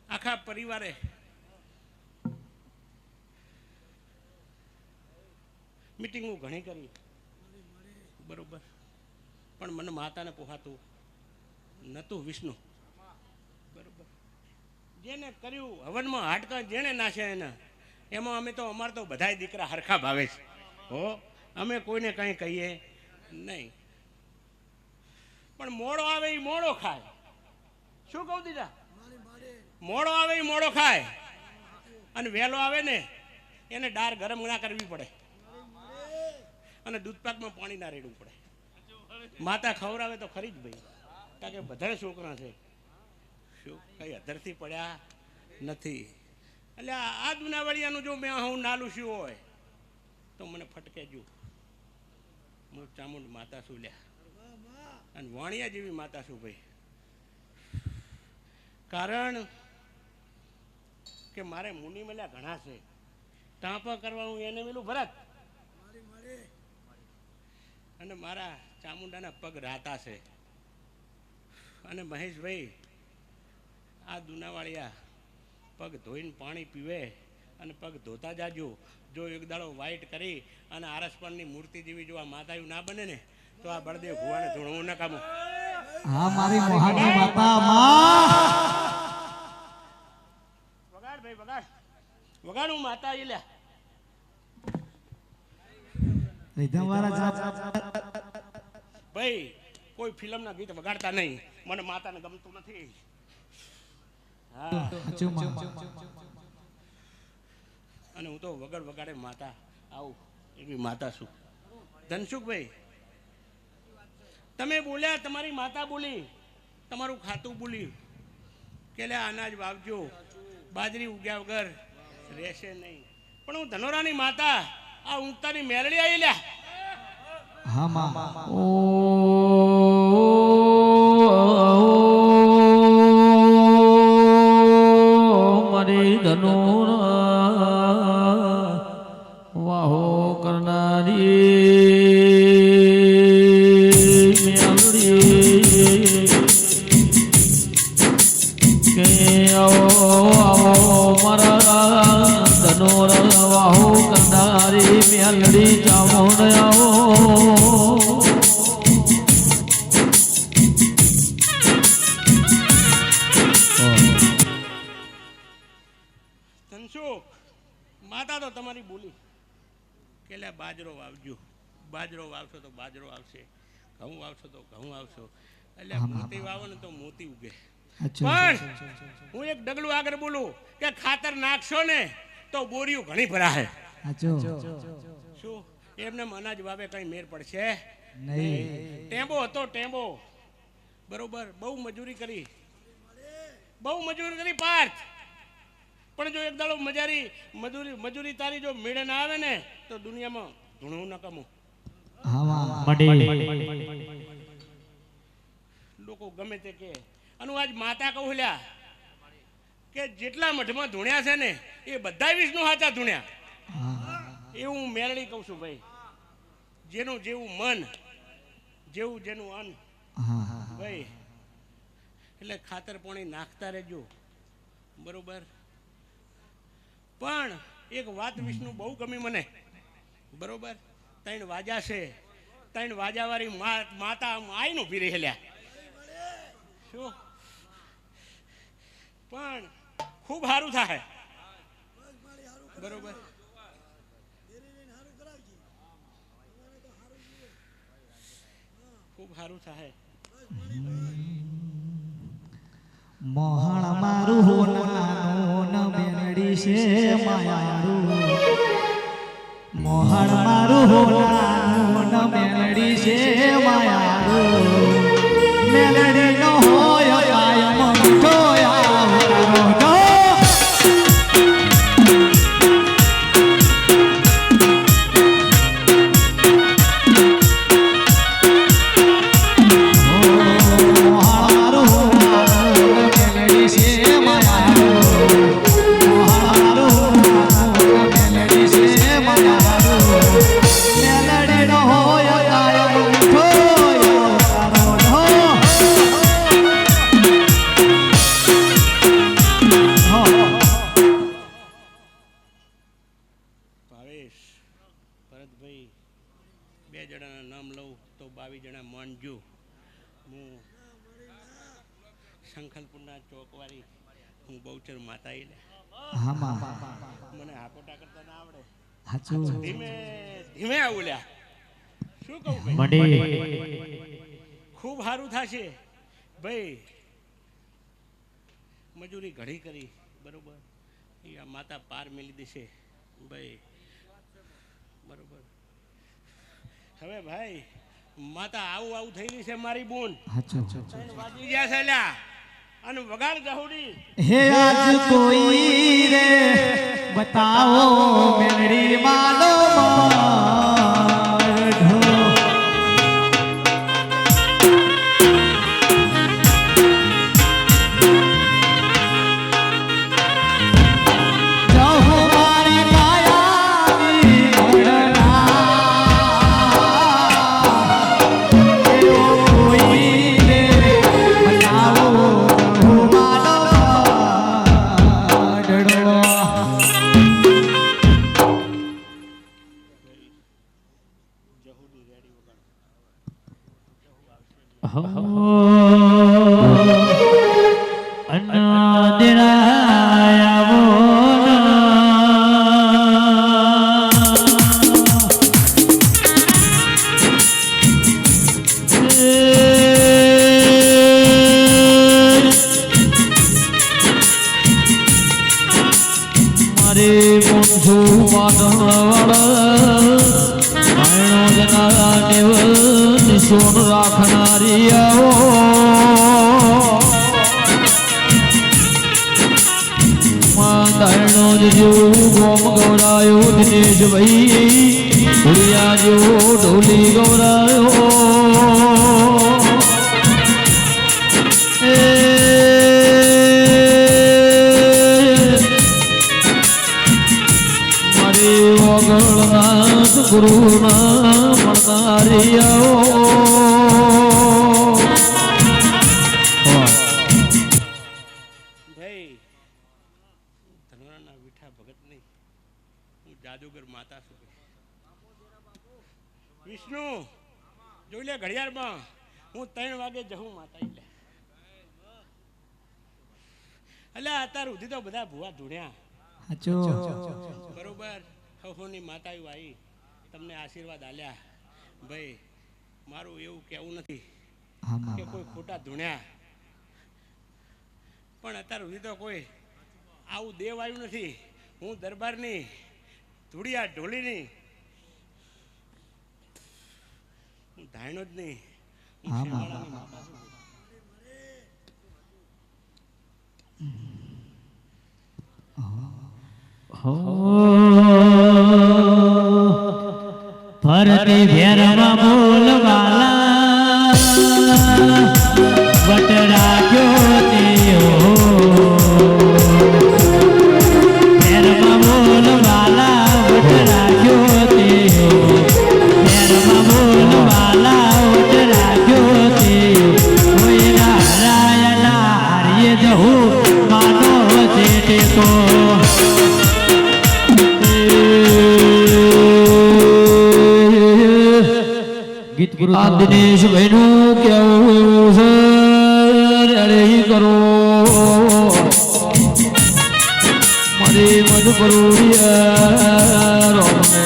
આખા પરિવારે મીટિંગો ઘણી કરી, બરોબર, પણ મને માતાને પોહાતું નહોતું. વિષ્ણુ બરોબર, જેને કર્યું હવનમાં હાડકા જેણે નાખ્યા એના, એમાં અમે તો અમારે તો બધાય દીકરા હરખા ભાવે છે હો. અમે કોઈને કંઈ કહીએ નહીં. પણ મોડો આવે એ મોડો ખાય. શું કહું દીધા? મોડો આવે એ મોડો ખાય, અને વહેલો આવે ને એને ડાર ગરમ ના કરવી પડે, અને દૂધપાકમાં પાણી ના રેડવું પડે. માતા ખવડાવે તો ખરી જ ભાઈ, કારણ કે બધા છોકરા છે, શું કઈ અધરથી પડ્યા નથી. એટલે આ દુનાવાળિયાનું જો મેં હું નાલું શું હોય તો મને ફટકે જો. હું ચામુંડ માતા છું લ્યા, અને વાણિયા જેવી માતા છું ભાઈ. કારણ કે મારે મુનિ મળ્યા ઘણા છે, ટાંપા કરવાનું એને પેલું ભરત, અને મારા ચામુંડાના પગ રાતા છે. અને મહેશભાઈ આ દુનાવાળિયા પગ ધોઈને પાણી પીવે અને પગ ધોતા જાજો. જો એક દાડો વાઈટ કરી અને આરસપણની મૂર્તિ જેવી જો આ માતાયું ના બને ને તો આ બળદેવ ભુવાને ધોણવું ન કામું.
હા મારી મોહાની માતા માં.
વગાડ ભાઈ વગાડ, વગાડ. હું માતા એ લ્યા ભાઈ, કોઈ ફિલ્મના ગીત વગાડતા નહીં, મને માતાને ગમતું નથી. હા, અને હું તો વગર વગાડે માતા આવું એવી માતા છું. ધનસુખભાઈ તમે બોલ્યા, તમારી માતા બોલી, તમારું ખાતું બોલી કે લે અનાજ વાવજો, બાજરી ઉગ્યા વગર રહેશે નહીં. પણ હું ધનોરાની માતા આ ઊંઘતાની મેરડી આવી લ્યા.
હા માં. ઓ મારી ધનુર વાહો કરનારી મેલડી કે આવો મારા ધનુર વાહો કરનારી મેલડી ચામુંડ આવો.
માતા તો તમારી બોલી કે લે બાજરો વાવજો, બાજરો વાવશો તો બાજરો આવશે, ઘઉં વાવશો તો ઘઉં આવશો. એટલે મોતી વાવો ને તો મોતી ઉગે. પણ હું એક ડગલું આગળ બોલું કે ખાતર નાખશો ને તો બોરીઓ ઘણી ભરાશે. શું એમને અનાજ વાવે કઈ મેર પડશે નહીં. ટેમ્બો હતો ટેમ્બો, બરોબર, બહુ મજૂરી કરી, બહુ મજૂરી કરી પાર્થ. પણ જો એક દાડો મજૂરી તારી જો મેળે ના આવે ને તો દુનિયામાં ધૂણું ન કમું. લોકો ગમે તે કે. અને આજ માતા કહું લ્યા કે જેટલા મઠમાં ધૂણ્યા છે ને એ બધા વિષ્ણુ હાચા ધૂણ્યા. એવું હું મેળડી કહું છું ભાઈ. જેનું જેવું મન, જેવું જેનું અન્ન ભાઈ. એટલે ખાતર પાણી નાખતા રહેજો, બરોબર. પણ એક વાત વિષ્ણુ બહુ ગમી મને, બરોબર. 3 વાજા છે, 3 વાજાવાળી માતા આઈને ઊભી રહી લ્યા. શું પણ ખૂબ સારું થાય, બરોબર. ખૂબ સારું થાય.
મોહણ મારું નાનું મેલડી છે માયારું મોહણ મારું નાનું મેલડી છે માયારું મેલડી નો હોય કાયમ મીઠો આવકારો
ભાવેશ, ભરતભાઈ, 2 જણાના નામ લઉં તો 22 જણા માનજો. હું શંખલપુરના ચોકવાળી હું બહુચર માતા લે
હા માં
મને હાકોટા કરતા ના આવડે.
હાચું
ધીમે ધીમે આવું લ્યા. શું કહું ભાઈ?
મંડી
ખૂબ સારું થશે ભાઈ. મજૂરી ઘણી કરી બરોબર. એ આ માતા પાર મેલી દેશે ભાઈ બરોબર. હવે ભાઈ માતા આવું આવું થયેલી છે મારી બોન.
હાચું
વાગી ગયા છે લ્યા અને વગાડ જહુડી.
હે આજ કોઈ રે બતાવો મેલડી માલો માઢો જહુ મારી માયાની ઘોડના એવો કોઈ રે બતાવો જહુ માલો માઢડો
જહુડી રેડી વગાડ.
મારે પોંછો પાટણવાળા સોન રાખનારી આવો ધારણો જેવું ગોમ ગૌરાયો દિનેશભાઈ ભૂલિયા જેવો ઢોલી ગૌરાયો મારી વગળનાથ ગુરુના મળનારી આવો
ભાઈ ધનવાના વિઠા ભગત નહીં, હું જાદુગર માતા છું. વિષ્ણુ જોઈ લે ઘડિયાળમાં હું 3 વાગે જહું માતા લે. અલ્યા અત્યાર સુધી તો બધા ભૂવા ધૂણ્યા
હાચું
બરોબર. હવની માતાઓ આવી તમને આશીર્વાદ આલ્યા ભાઈ. મારું એવું કહેવું નથી કે કોઈ ખોટા ધૂણ્યા, પણ અત્યાર સુધી તો કોઈ આવું દેવ આવ્યું નથી. હું દરબારની ધૂળિયા ઢોલીની હું ધાયણો જ નહીં, હું શેવાળાની માતા છું.
ભરતી ભેરમાં બોલવાલા વટ રાખ્યો તેઓ ભેરમાં બોલવાલા વટ રાખ્યો તેઓ ભેરમાં બોલવાલા વટ રાખ્યો તેઓ કોઈ નારાયણા હારીએ જહું માનો છે ટેકો ગીત ગુરુ
આ દિનેશભાઈ નું કેવું છે અરે કરો મારી મજબૂરિયા રોમને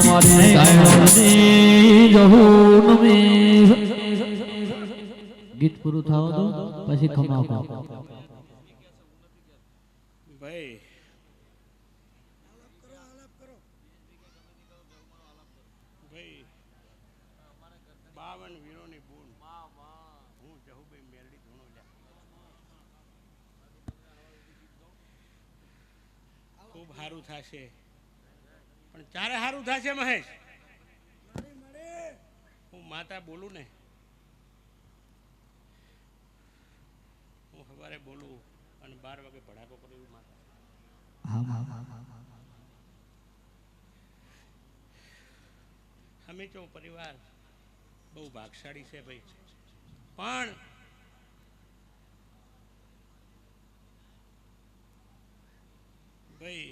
મારી ધાયણની જહું નમી
ગીત પૂરું થાવ દો પછી ખમાવ
ભાઈ ભાઈ 52 વીરોની બૂન હું જહુભાઈ મેરડી ધોણોલ્યા ખૂબ સારું થશે પણ ચારે સારું થશે મહેશ હું માતા બોલું ને હું સવારે બોલું અને 12 વાગે ભડાકો કર્યો માતા અમે તો પરિવાર બહુ ભાગશાળી છે ભાઈ પણ ભાઈ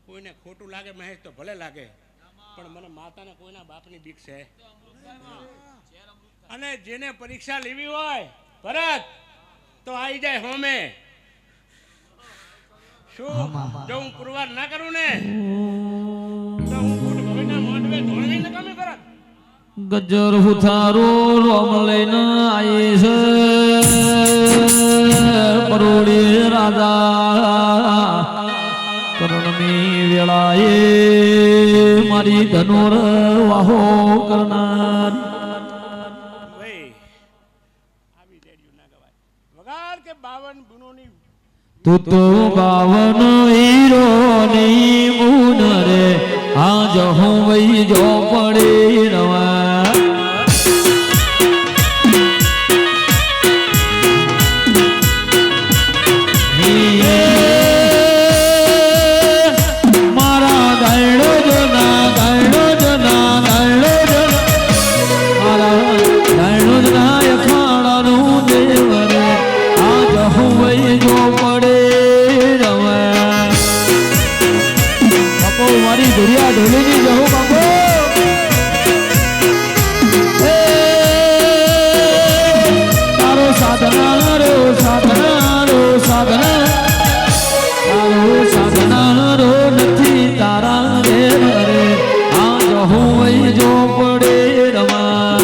કોઈને ખોટું લાગે મહેશ તો ભલે લાગે પણ મને માતાને કોઈના બાપની બીક છે અને જેને પરીક્ષા લેવી હોય ભરત તો આવી જાય હોમે શું જો હું પુરવાર ના કરું ને તો હું ખોટ ભવિના મોઢવે ધોળવી ન કમી ભરત
ગજર હુથારો રોમ લઈને આયે છે પરોડી રાજા કર્ણની વેળાએ મારી ધનુર વાહો કરનાર
ભાઈ આવી રેડિયો ના ગવાય વગાડ કે 52 ગુણોની
તું તો 52 હીરો ની મૂન રે આજ હું વઈ જો પડી રવા મારા ગાયડો જના ગાયડો જના ગાયડો જના મારા ગાયડો જના અખાડાનું દેવ રે આજ હું વઈ જો પડે રવા બાપો મારી દુરિયા ઢોલીની જહો બાપો તારો સાધના રો સાધના રો સાધના તારો સાધના રો નથી તારા રે રે આજ હું વઈ જો પડે રમા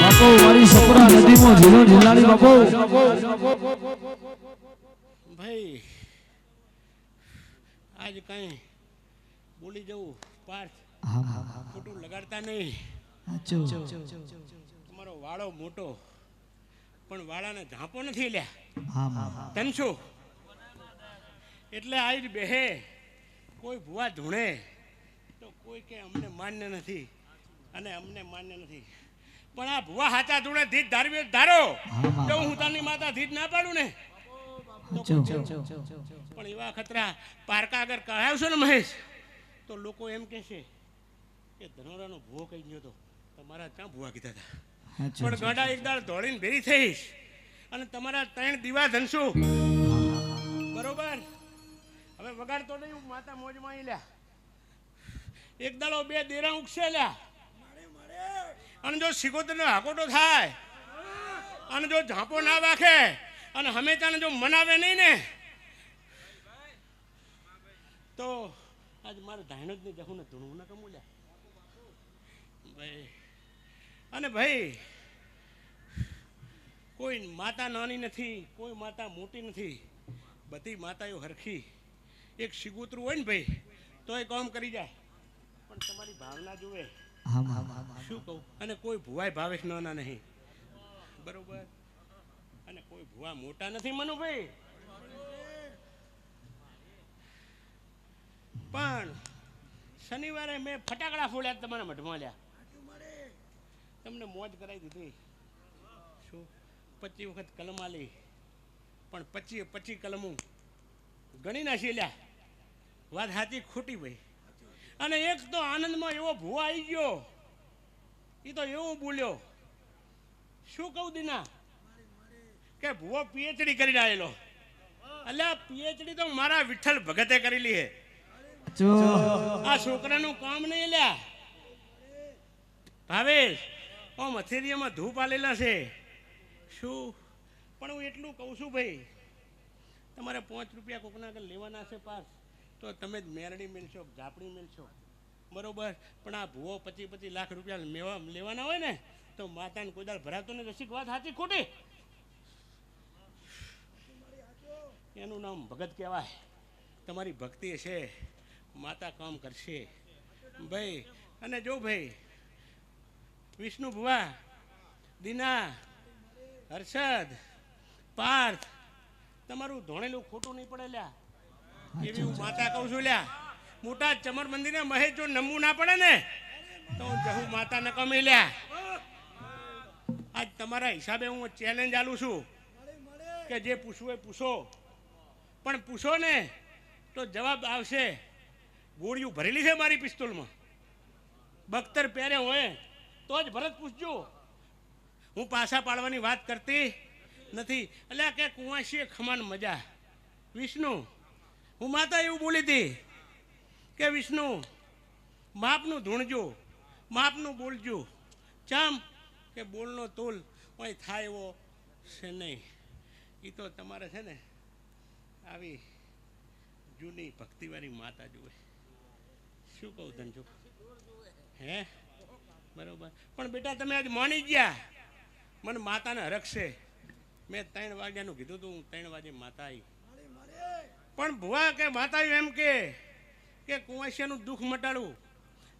બાપો મારી સપરા નદીમાં ઝીલો ઝીલાડી બાપો
ભાઈ આજ કઈ બોલી જવું પાર્થ ખોટું લગાડતા નહીં તમારો વાળો મોટો પણ વાળાને ઝાંપો નથી લ્યા તનસો એટલે આજ બેહે કોઈ ભુવા ધૂણે તો કોઈ કે અમને માન્ય નથી અને અમને માન્ય નથી પણ આ ભુવા હાચા ધૂણે ધીજ ધારવી ધારો તો હું તારની માતા ધીજ ના પાડું ને પણ એવા ખતરા પારકા આગળ કરાવશો ને મહેશ તો લોકો એમ કહેશે કે ધનોરાનો ભૂવો કહી ગયો તો તમારા ક્યાં ભૂવા કીધા હતા પણ ગાડા એક દાળ દોડીને ભેરી થઈશ અને તમારા 3 દીવા ધનશું બરોબર હવે વગાડતો નહીં હું માતા મોજમાં લ્યા એક દાડો 2 દેરા ઉગશે લ્યા અને જો સિકોતરનો હાકોટો થાય અને જો ઝાંપો ના વાખે અને હંમેશાને જો મનાવે નહીં ને તો આજ મારે ધાયણો જ નહીં જવું ને ધૂણું ના કમુલ્યા ભાઈ અને ભાઈ કોઈ માતા નાની નથી કોઈ માતા મોટી નથી બધી માતાઓ હરખી એક સિગોતરું હોય ને ભાઈ તો એ કામ કરી જાય પણ તમારી ભાવના જુએ શું કહું અને કોઈ ભુવાય ભાવેશ નાના નહીં બરોબર અને કોઈ ભુવા મોટા નથી મનુભાઈ પણ શનિવારે મેં ફટાકડા ફોડ્યા તમારા મઢમાં લ્યા તમને મોજ કરાવી દીધી શું 25 વખત કલમ આલી પણ 25 કલમો ગણી નાખી લ્યા વાત સાચી ખોટી ભાઈ અને એક તો આનંદમાં એવો ભુવા આવી ગયો એ તો એવું બોલ્યો શું કહું દીના કે ભુવો પીએચડી કરીને આવેલો એટલે પીએચડી તો મારા વિઠ્ઠલ ભગતે કરેલી હે આ છોકરાનું કામ નહીં લ્યા ભાવેશ આમ અથેરિયામાં ધૂપ આલેલા છે શું પણ હું એટલું કહું છું ભાઈ તમારે 5 રૂપિયા કોકના આગળ લેવાના છે પાસ તો તમે જ મેરડી મેળશો ઝાપડી મેળશો બરોબર, પણ આ ભૂવો 25 લાખ રૂપિયા લેવાના હોય ને તો માતાને કોઈ દાળ ભરાતો ને રસિક વાત સાચી ખોટી? એનું નામ ભગત કહેવાય. તમારી ભક્તિ હશે, માતા કામ કરશે ભાઈ. અને જો ભાઈ વિષ્ણુ ભુવા, દીના, હર્ષદ, પાર્થ, તમારું ધોણેલું ખોટું નહીં પડે લ્યા, એવી હું માતા કહું છું લ્યા. મોટા ચમર મંદિરને મહેશ જો નમવું ના પડે ને તો જહુ માતા ન કમી લ્યા. આજ તમારા હિસાબે હું ચેલેન્જ આલું છું કે જે પૂછવું એ પૂછો, પણ પૂછો ને તો જવાબ આવશે. ગોળીઓ ભરેલી છે મારી પિસ્તોલમાં, બખ્તર પહેરે હોય તો જ ભરત પૂછજો. હું પાછા પાડવાની વાત કરતી નથી. એટલે કે કુંવાશીએ ખમાન મજા. વિષ્ણુ, હું માતા એવું બોલી હતી કે વિષ્ણુ માપનું ધૂણજો, માપનું બોલજો. ચમ કે બોલનો તોલ કોઈ થાય એવો છે નહીં. એ તો તમારે છે ને આવી જૂની ભક્તિવાળી માતા જોવે. શું કહું ધનજો? હે બરોબર. પણ બેટા તમે આજ માની ગયા, મને માતાને હરખશે. મેં 3 વાગ્યાનું કીધું હતું, હું 3 વાગે માતા આવી. પણ ભુવા કે માતા એમ કે કુંવાશિયાનું દુઃખ મટાડવું.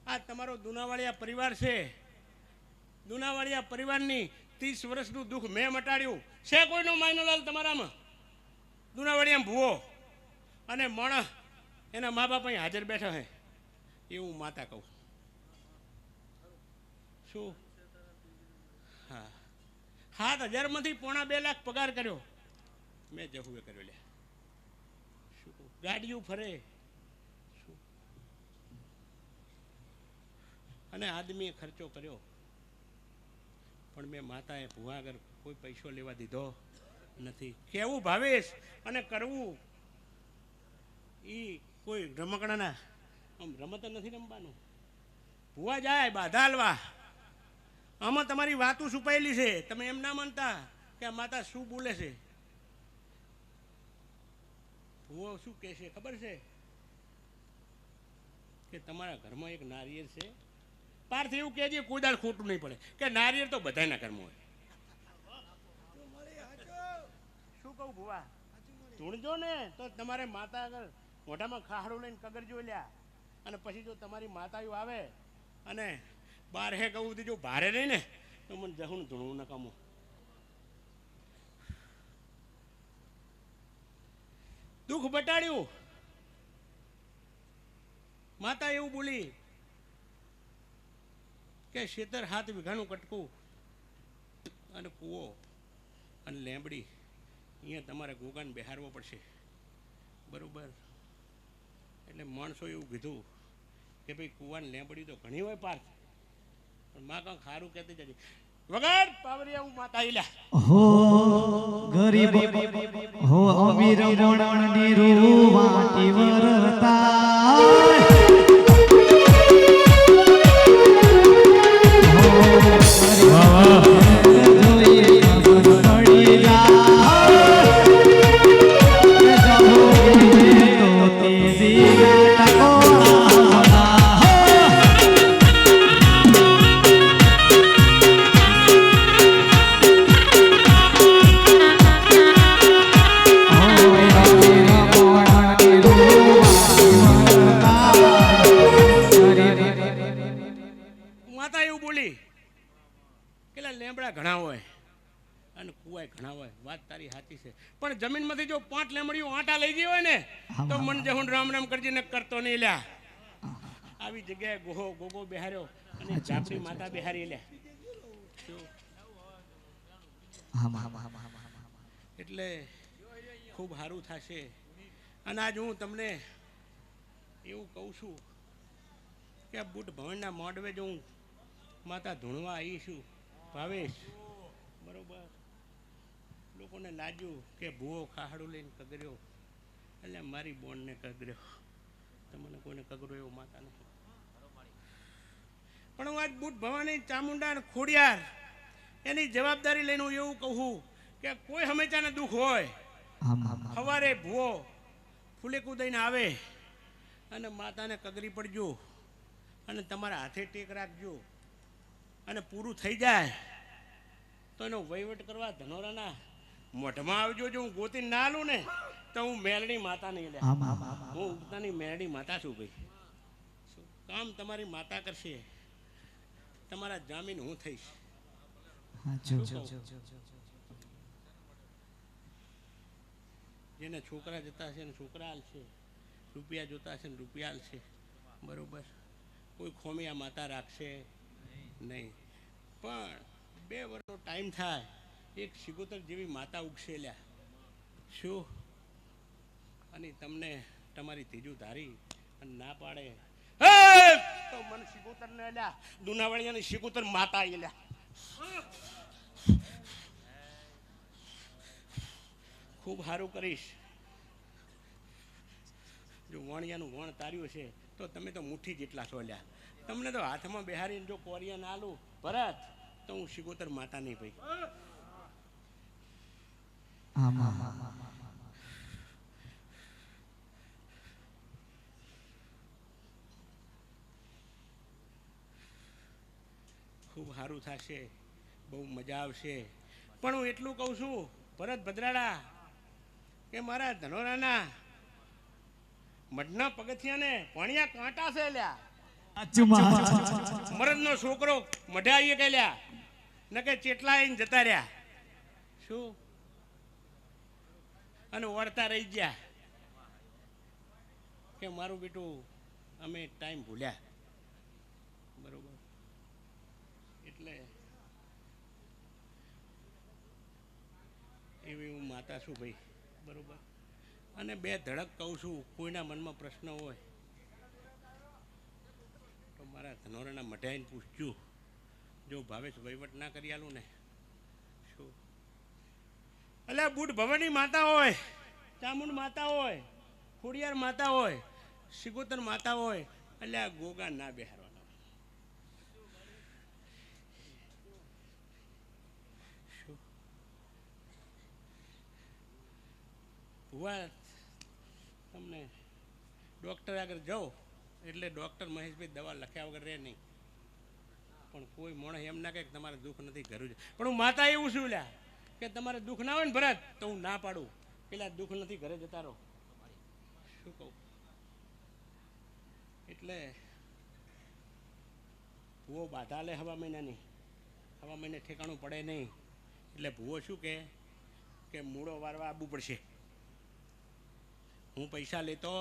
આ તમારો દુનાવાળિયા પરિવાર છે. દુનાવાળિયા પરિવારની 30 વર્ષનું દુઃખ મેં મટાડ્યું છે. કોઈનો માયનોલાલ તમારામાં? દુનાવાળિયા ભૂવો અને માણસ એના મા બાપ અહીં હાજર બેઠા હે એવું માતા કહું. શું? હા, 7,000માંથી 1.25 લાખ પગાર કર્યો મેં જહુએ કર્યો લે. શું કહું? ગાડીઓ ફરે શું? અને આદમીએ ખર્ચો કર્યો, પણ મેં માતાએ ભુવા આગળ કોઈ પૈસો લેવા દીધો નથી. કેવું ભાવેશ અને કરવું એ કોઈ રમકડાના આમ રમત નથી રમવાનું. ભુવા જાય બાધા હાલવા. આમાં તમારી વાતો છુપાયેલી છે. તમે એમ ના માનતા કે આ માતા શું બોલે છે. ભુવો શું કહે છે ખબર છે? કે તમારા ઘરમાં એક નારિયેળ છે. પાર્થ એવું કહેજે કોઈ દાળ ખોટું નહીં પડે કે નારિયેળ તો બધાના ઘરમાં હોય. શું કહું ભુવા? ધૂણજો ને તો તમારે માતા આગળ મોઢામાં ખાહડું લઈને કગરજો લ્યા. અને પછી જો તમારી માતાઓ આવે અને 12 કહું જો ભારે રહી ને તો મને જહું ધૂણવું ન કમું. દુઃખ બટાડ્યું. માતા એવું બોલી કે 7 વીઘાનું કટકું અને કૂવો અને લેંબડી અહીંયા તમારે ગોગાને બેહારવો પડશે. બરોબર. એટલે માણસો એવું કીધું કે ભાઈ કૂવાની લેંબડી તો ઘણી હોય પાર્થ, પણ માં કાંક સારું કહેતી જતી વગર પાવરિયા હું માતા આઈલા.
હો ગરીબ હો અમીર મણની રૂવાટી વરતા
ઘણા હોય અને કુવાય ઘણા હોય. વાત તારી સાચી છે, પણ જમીનમાંથી જો 5 લેમડીઓ આટા લઈ ગઈ હોય ને તો મન જહું રામ રામ કરજી ને કરતો નહીં લ્યા. આવી જગ્યાએ ગોગો બેહાર્યો અને જાપડી માતા બેહારી લ્યા. એટલે ખૂબ સારું થશે. અને આજ હું તમને એવું કહું છું કે આ બુટ ભવનના મોડવે જો હું માતા ધૂણવા આવી છું ભાવેશ. બરોબર. લોકોને લાગ્યું કે ભૂવો ખાહડું લઈને કગર્યો એટલે મારી બોનને કગર્યો. તમને કોઈને કગરો એવો માતા નથી. પણ હું આજ બુટ ભવાની ચામુંડા ખોડિયાર એની જવાબદારી લઈને હું એવું કહું કે કોઈ હંમેશાને દુઃખ હોય સવારે ભૂવો ફૂલે કૂદઈને આવે અને માતાને કગરી પડજો અને તમારા હાથે ટેક રાખજો, અને પૂરું થઈ જાય તો એનો વહીવટ કરવા ધનોરાના મોઢમાં આવજો. જો હું ગોતી ના લઉં ને તો હું મેલડી માતા નહીં લે, હું ઉગતાની મેલડી માતા છું ભાઈ. કામ તમારી માતા કરશે, તમારા જામીન હું થઈશ. જેને છોકરા જતા હશે ને છોકરા હાલશે, રૂપિયા જોતા હશે ને રૂપિયા હાલશે, બરોબર. કોઈ ખોમિયા માતા રાખશે નહીં. પણ 2 વર્ષનો ટાઈમ થાય, એક સિગોતર જેવી માતા ઉગશે લ્યા. શું? અને તમને તમારી ત્રીજું ધારી અને ના પાડે તો મને સિગોતર ને લ્યા, દુનાવાળિયાની સિગોતર માતા લ્યા. ખૂબ સારું કરીશ. જો વણિયાનું વણ તાર્યું છે તો તમે તો મુઠ્ઠી જેટલા છો લ્યા. તમને તો હાથમાં બેહારીને જો કોરિયા ના આલું ભરત તો હું સિગોતર માતા નહીં ભાઈ. ખૂબ સારું થશે, બહુ મજા આવશે. પણ હું એટલું કહું છું ભરત ભદ્રાડા કે મારા ધનોરાના મઢના પગથિયાને ભણ્યા કાંટા છે લ્યા. મરદનો છોકરો મઢે આવીએ કે લ્યા ન કે ચેટલા આવીને જતા રહ્યા. શું? અને વળતા રહી ગયા કે મારું બેટું અમે ટાઈમ ભૂલ્યા, બરોબર. એટલે એવી હું માતા છું ભાઈ, બરોબર. અને 2 ધડક કહું છું, કોઈના મનમાં પ્રશ્ન હોય તો મારા ધનોરાના મઢે આવીને પૂછજો. જો ભાવેશ વહીવટ ના કરી આલું ને શું? એટલે બુટ ભવાની માતા હોય, ચામુંડ માતા હોય, ખોડિયાર માતા હોય, સિગોતર માતા હોય, એટલે આ ગોગા ના બેહારવાના. શું ભુવા તમને ડૉક્ટર આગળ જાઓ એટલે ડૉક્ટર મહેશભાઈ દવા લખ્યા વગર રહે નહીં. પણ કોઈ માણસ એમ ના કહે કે તમારે દુઃખ નથી ઘરું છે. પણ હું માતા એવું છું લ્યા કે તમારે દુઃખ ના હોય ને ભરત તો હું ના પાડું, પેલા દુઃખ નથી ઘરે જતા રહો. શું કહું? એટલે ભૂવો બાધા લે હવા મહિનાની, હવા મહિને ઠેકાણું પડે નહીં. એટલે ભૂવો શું કે મૂળો વારવા આવવું પડશે. હું પૈસા લેતો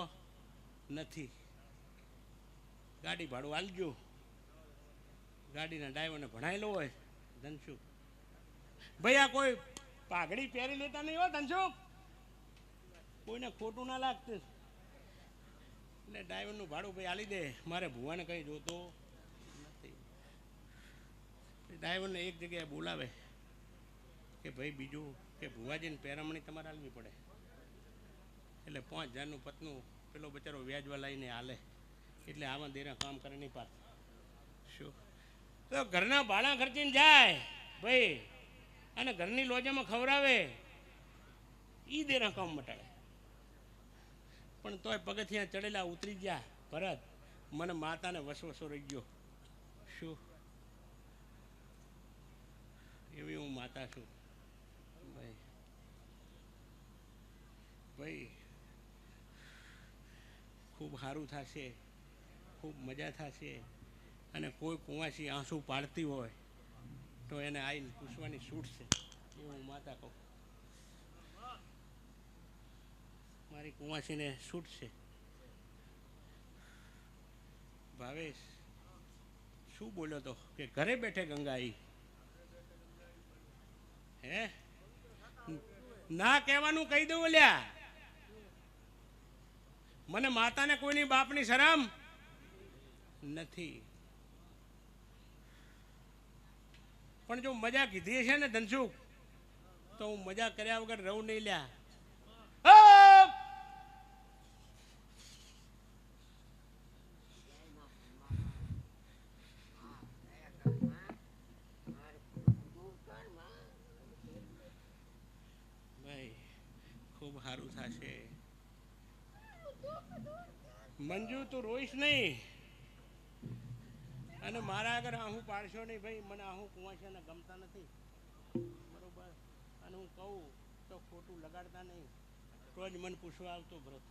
નથી, ગાડી ભાડું આલજો. ગાડીના ડ્રાઈવરને ભણાયેલો હોય ધનસુખ ભાઈ, આ કોઈ પાઘડી પહેરી લેતા નહીં હો ધનસુખ, કોઈને ખોટું ના લાગતું. એટલે ડ્રાઈવરનું ભાડું ભાઈ આલી દે, મારે ભુવાને કંઈ જોતો નથી. ડ્રાઈવરને એક જગ્યાએ બોલાવે કે ભાઈ બીજું કે ભુવાજીને પેરામણી તમારે આલવી પડે. એટલે 5000નું પતનું પેલો બચારો વ્યાજવા લઈને હાલે. એટલે આમાં દેરા કામ કરે નહીં પાછ. શું તો ઘરના ભાડા ખર્ચીને જાય ભાઈ, અને ઘરની લોજામાં ખવડાવે, એ દેરા કામ મટાડે. પણ તોય પગથિયા ચડેલા ઉતરી ગયા ભરત, મને માતાને વસવસો રહી ગયો. શું? એવી હું માતા છું ભાઈ. ભાઈ ખૂબ સારું થશે, ખૂબ મજા થશે. અને કોઈ કુંવાસી આંસુ પાડતી હોય તો એને આવીને પૂછવાની છૂટ છે, એવું હું માતા કહું. મારી કુંવાસીને છૂટ છે. ભાવેશ શું બોલ્યો તો કે ઘરે બેઠે ગંગા આવી? હે ના કહેવાનું કહી દઉં લ્યા. મને માતાને કોઈની બાપની શરમ નથી. પણ જો મજા કીધી છે ને ધનસુખ તો હું મજા કર્યા વગર રહું નહીં લ્યા. ભાઈ ખૂબ સારું થશે. મંજુ તું રોઈશ નહીં, અને મારા આગળ આહું પાડશો નહીં ભાઈ, મને આહું કુંવાશિયાને ગમતા નથી, બરોબર. અને હું કહું તો ખોટું લગાડતા નહીં, તો જ મને પૂછવા આવતો ભરત.